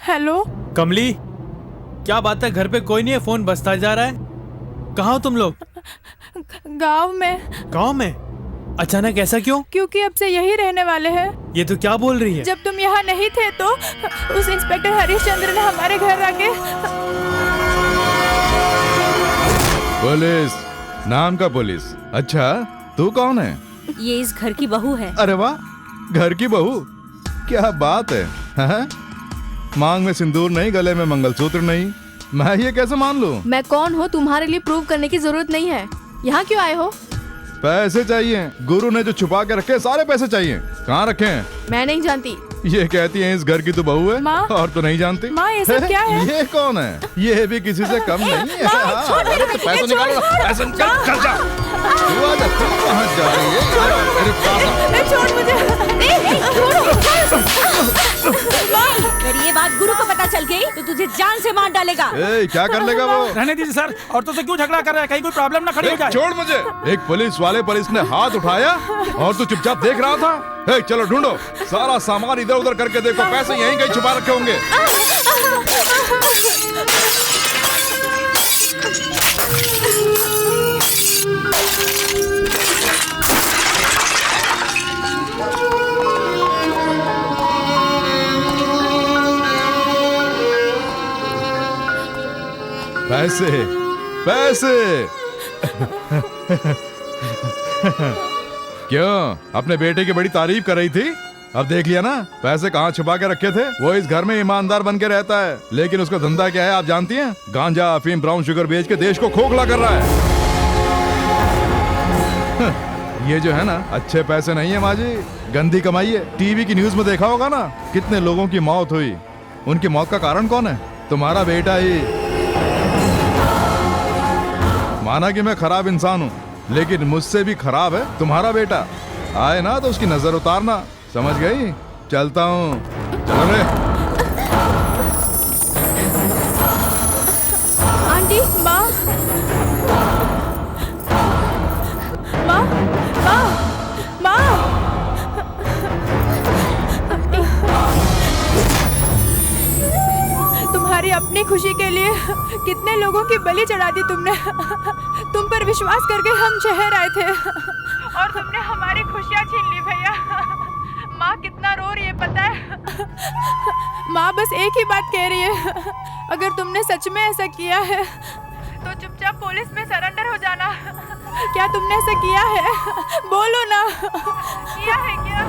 हेलो कमली, क्या बात है? घर पे कोई नहीं है, फोन बजता जा रहा है। कहाँ हो तुम लोग? गांव में। गांव में? अचानक ऐसा क्यों? क्योंकि अब से यही रहने वाले हैं। ये तो क्या बोल रही है? जब तुम यहाँ नहीं थे तो उस इंस्पेक्टर हरिश्चंद्र ने हमारे घर आके। पुलिस? नाम का पुलिस? अच्छा, तू कौन है? ये इस घर की बहू है। अरे वाह, घर की बहू, क्या बात है, हाँ? मांग में सिंदूर नहीं, गले में मंगलसूत्र नहीं, मैं ये कैसे मान लूं? मैं कौन हूँ तुम्हारे लिए प्रूव करने की जरूरत नहीं है। यहाँ क्यों आए हो? पैसे चाहिए। गुरु ने जो छुपा के रखे सारे पैसे चाहिए। कहाँ रखे हैं? मैं नहीं जानती। ये कहती है इस घर की तो बहू है। माँ? और तो नहीं जानती। माँ, ये सब क्या है? ये कौन है? ये भी किसी से कम नहीं है। अरे तो पैसे निकालो, पैसे निकाल, चल जा। तू आजा, तू कहाँ जा रही है? मेरे पास आ। छोड़ मुझे। अगर ये बात गुरु को पता चल गई तो तुझे जान से मार डालेगा। ए, क्या कर लेगा वो? रहने दीजिए सर, औरतों से क्यों झगड़ा कर रहा है? कहीं कोई प्रॉब्लम ना खड़ी हो जाए। छोड़ मुझे। एक पुलिस वाले पर इसने हाथ उठाया और तू चुपचाप देख रहा था। चलो ढूंढो, सारा सामान इधर उधर करके देखो, पैसे यहीं कहीं छुपा रखे होंगे। पैसे पैसे क्यों? अपने बेटे की बड़ी तारीफ कर रही थी, अब देख लिया ना पैसे कहाँ छुपा के रखे थे। वो इस घर में ईमानदार बन के रहता है, लेकिन उसका धंधा क्या है आप जानती हैं? गांजा, अफीम, ब्राउन शुगर बेच के देश को खोखला कर रहा है। ये जो है ना, अच्छे पैसे नहीं है माँ जी, गंदी कमाई है। टीवी की न्यूज में देखा होगा ना, कितने लोगों की मौत हुई। उनकी मौत का कारण कौन है? तुम्हारा बेटा ही। माना कि मैं खराब इंसान हूँ, लेकिन मुझसे भी खराब है तुम्हारा बेटा। आए ना तो उसकी नजर उतारना, समझ गई? चलता हूँ, चलो रे। आंटी, माँ, माँ, माँ, माँ। तुम्हारी अपनी खुशी के लिए कितने लोगों की बलि चढ़ा दी तुमने। तुम पर विश्वास करके हम शहर आए थे और तुमने हमारी खुशियाँ छीन ली भैया। माँ कितना रो रही है पता है? माँ बस एक ही बात कह रही है, अगर तुमने सच में ऐसा किया है तो चुपचाप पुलिस में सरेंडर हो जाना। क्या तुमने ऐसा किया है? बोलो ना, किया है क्या?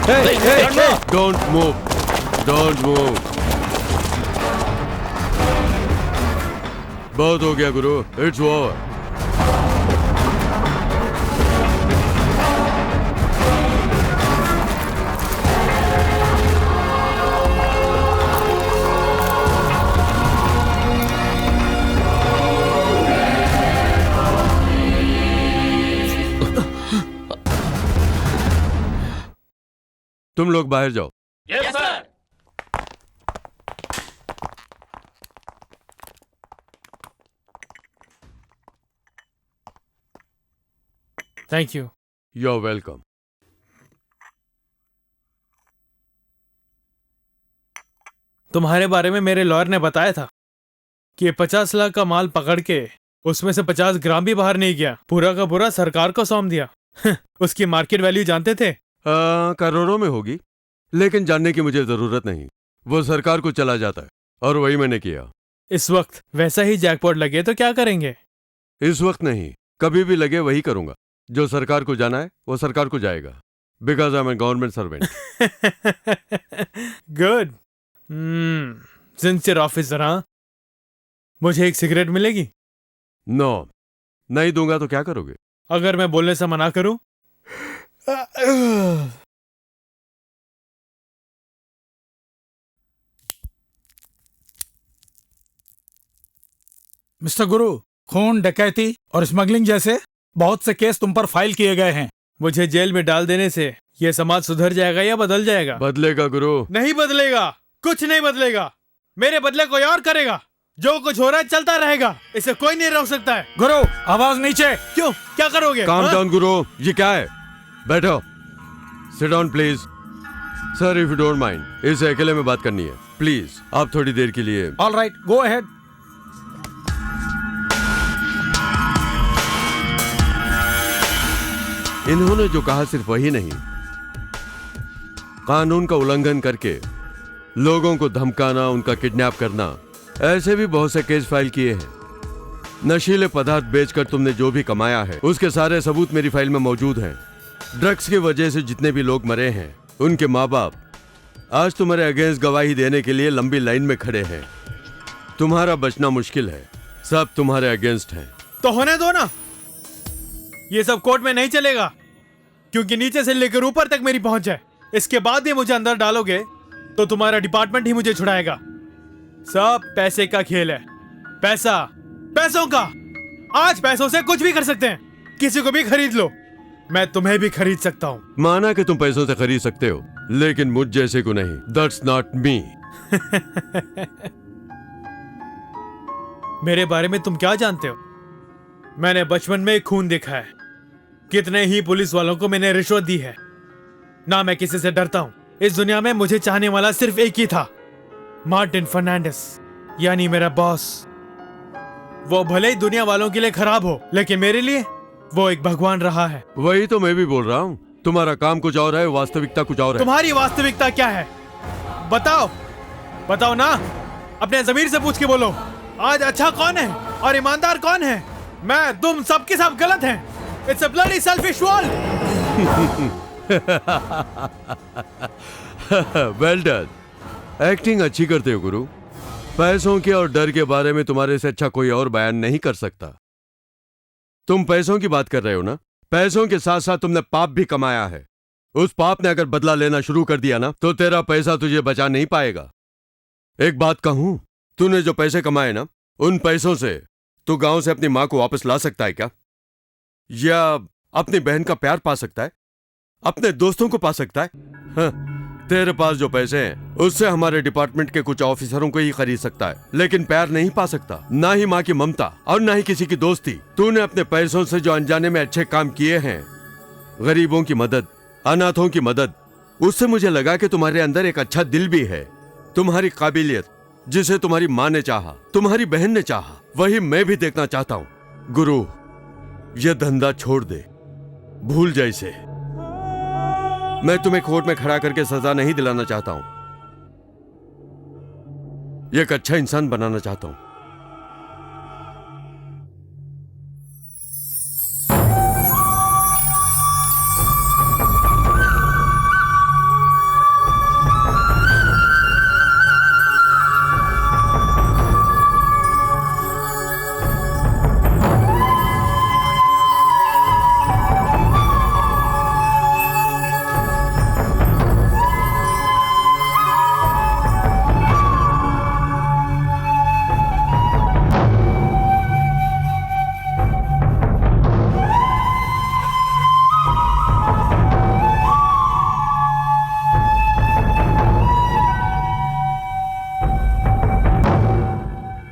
Don't move, don't move. बहुत हो गया गुरु, इट्स ओवर। तुम लोग बाहर जाओ। Yes sir. Thank you. You are welcome. तुम्हारे बारे में मेरे लॉयर ने बताया था कि ये 50 लाख का माल पकड़ के उसमें से 50 ग्राम भी बाहर नहीं गया, पूरा का पूरा सरकार को सौंप दिया। उसकी मार्केट वैल्यू जानते थे? करोड़ों में होगी, लेकिन जानने की मुझे जरूरत नहीं। वो सरकार को चला जाता है और वही मैंने किया। इस वक्त वैसा ही जैकपॉट लगे तो क्या करेंगे? इस वक्त नहीं, कभी भी लगे वही करूंगा। जो सरकार को जाना है वो सरकार को जाएगा, because I am a government servant. Good, sincere officer. हाँ, मुझे एक सिगरेट मिलेगी? नो, नहीं दूंगा तो क्या करोगे? अगर मैं बोलने से मना करूं? मिस्टर गुरु, खून, डकैती और स्मगलिंग जैसे बहुत से केस तुम पर फाइल किए गए हैं। मुझे जेल में डाल देने से ये समाज सुधर जाएगा या बदल जाएगा? बदलेगा गुरु। नहीं बदलेगा, कुछ नहीं बदलेगा। मेरे बदले कोई और करेगा। जो कुछ हो रहा है चलता रहेगा, इसे कोई नहीं रोक सकता है। गुरु, आवाज नीचे। क्यों, क्या करोगे? काम डाउन गुरु, ये क्या है? बैठो, sit down please. Sir, if you don't mind, इसे अकेले में बात करनी है, प्लीज। आप थोड़ी देर के लिए। All right, go ahead. इन्होंने जो कहा सिर्फ वही नहीं, कानून का उल्लंघन करके लोगों को धमकाना, उनका किडनैप करना, ऐसे भी बहुत से केस फाइल किए हैं। नशीले पदार्थ बेचकर तुमने जो भी कमाया है उसके सारे सबूत मेरी फाइल में मौजूद हैं। ड्रग्स की वजह से जितने भी लोग मरे हैं, उनके माँ बाप आज तुम्हारे अगेंस्ट गवाही देने के लिए लंबी लाइन में खड़े हैं। तुम्हारा बचना मुश्किल है, सब तुम्हारे अगेंस्ट हैं। तो होने दो ना, ये सब कोर्ट में नहीं चलेगा, क्योंकि नीचे से लेकर ऊपर तक मेरी पहुंच है। इसके बाद भी मुझे अंदर डालोगे तो तुम्हारा डिपार्टमेंट ही मुझे छुड़ाएगा। सब पैसे का खेल है, पैसा, पैसों का। आज पैसों से कुछ भी कर सकते हैं, किसी को भी खरीद लो। मैं तुम्हें भी खरीद सकता हूँ। माना कि तुम पैसों से खरीद सकते हो, लेकिन मुझ जैसे को नहीं। That's not me. मेरे बारे में तुम क्या जानते हो? मैंने बचपन में खून देखा है, कितने ही पुलिस वालों को मैंने रिश्वत दी है। ना मैं किसी से डरता हूं। इस दुनिया में मुझे चाहने वाला सिर्फ एक ही था, मार्टिन फर्नांडिस, यानी मेरा बॉस। वो भले ही दुनिया वालों के लिए खराब हो, लेकिन मेरे लिए वो एक भगवान रहा है। वही तो मैं भी बोल रहा हूँ। तुम्हारा काम कुछ और है, वास्तविकता कुछ और है। तुम्हारी वास्तविकता क्या है? बताओ, बताओ ना। अपने ज़मीर से पूछ के बोलो, आज अच्छा कौन है और ईमानदार कौन है? मैं, तुम सबके सब गलत हैं। It's a bloody selfish world. Well done. Acting अच्छी करते हो गुरु। पैसों के और डर के बारे में तुम्हारे से अच्छा कोई और बयान नहीं कर सकता। तुम पैसों की बात कर रहे हो ना? पैसों के साथ साथ तुमने पाप भी कमाया है। उस पाप ने अगर बदला लेना शुरू कर दिया ना, तो तेरा पैसा तुझे बचा नहीं पाएगा। एक बात कहूं, तूने जो पैसे कमाए ना, उन पैसों से तू गांव से अपनी मां को वापस ला सकता है क्या? या अपनी बहन का प्यार पा सकता है? अपने दोस्तों को पा सकता है? हाँ, तेरे पास जो पैसे हैं उससे हमारे डिपार्टमेंट के कुछ ऑफिसरों को ही खरीद सकता है, लेकिन प्यार नहीं पा सकता, ना ही माँ की ममता और ना ही किसी की दोस्ती। तूने अपने पैसों से जो अनजाने में अच्छे काम किए हैं, गरीबों की मदद, अनाथों की मदद, उससे मुझे लगा कि तुम्हारे अंदर एक अच्छा दिल भी है। तुम्हारी काबिलियत, जिसे तुम्हारी माँ ने चाहा, तुम्हारी बहन ने चाहा, वही मैं भी देखना चाहता हूँ। गुरु, यह धंधा छोड़ दे, भूल जा इसे। मैं तुम्हें कोर्ट में खड़ा करके सजा नहीं दिलाना चाहता हूं, एक अच्छा इंसान बनाना चाहता हूं।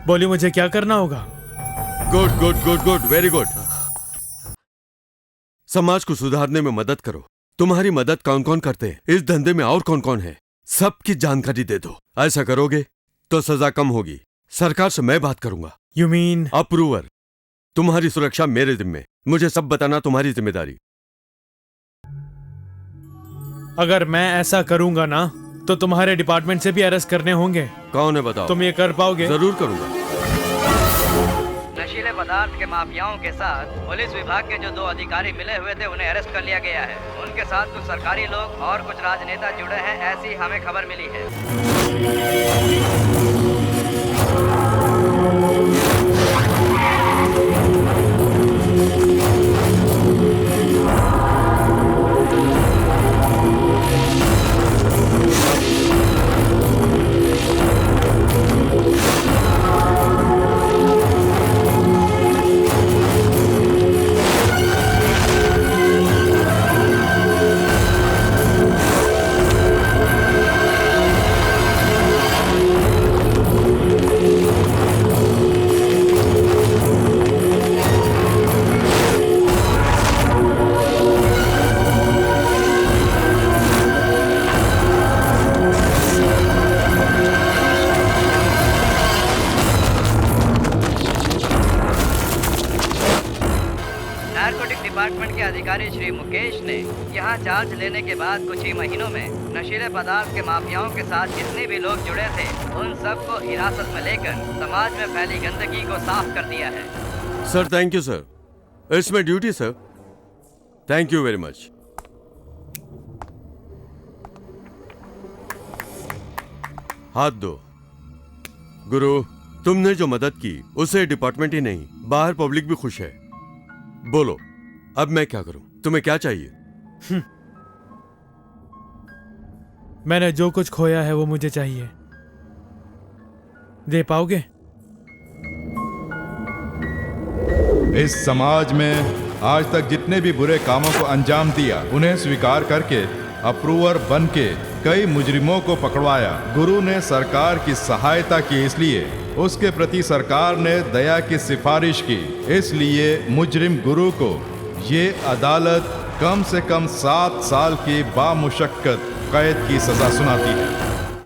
बोलिए मुझे क्या करना होगा? Good good good good, very good. समाज को सुधारने में मदद करो। तुम्हारी मदद कौन कौन करते हैं, इस धंधे में और कौन कौन है, सबकी जानकारी दे दो। ऐसा करोगे तो सजा कम होगी। सरकार से मैं बात करूंगा। You mean? अप्रूवर। तुम्हारी सुरक्षा मेरे जिम्मे, मुझे सब बताना तुम्हारी जिम्मेदारी। अगर मैं ऐसा करूंगा ना तो तुम्हारे डिपार्टमेंट से भी अरेस्ट करने होंगे। कौन है बताओ? तुम ये कर पाओगे? जरूर करूंगा। नशीले पदार्थ के माफियाओं के साथ पुलिस विभाग के जो 2 अधिकारी मिले हुए थे उन्हें अरेस्ट कर लिया गया है। उनके साथ कुछ सरकारी लोग और कुछ राजनेता जुड़े हैं, ऐसी हमें खबर मिली है। डिपार्टमेंट के अधिकारी श्री मुकेश ने यहाँ चार्ज लेने के बाद कुछ ही महीनों में नशीले पदार्थ के माफियाओं के साथ जितने भी लोग जुड़े थे उन सबको हिरासत में लेकर समाज में फैली गंदगी को साफ कर दिया है। Sir thank you sir, it's my duty sir, thank you very much. हाथ दो। गुरु, तुमने जो मदद की उससे डिपार्टमेंट ही नहीं बाहर पब्लिक भी खुश है। बोलो अब मैं क्या करूं, तुम्हें क्या चाहिए? मैंने जो कुछ खोया है वो मुझे चाहिए, दे पाओगे? इस समाज में आज तक जितने भी बुरे कामों को अंजाम दिया उन्हें स्वीकार करके अप्रूवर बन के कई मुजरिमों को पकड़वाया। गुरु ने सरकार की सहायता की, इसलिए उसके प्रति सरकार ने दया की सिफारिश की। इसलिए मुजरिम गुरु को ये अदालत कम से कम 7 साल की बामुशक्कत कैद की सजा सुनाती है।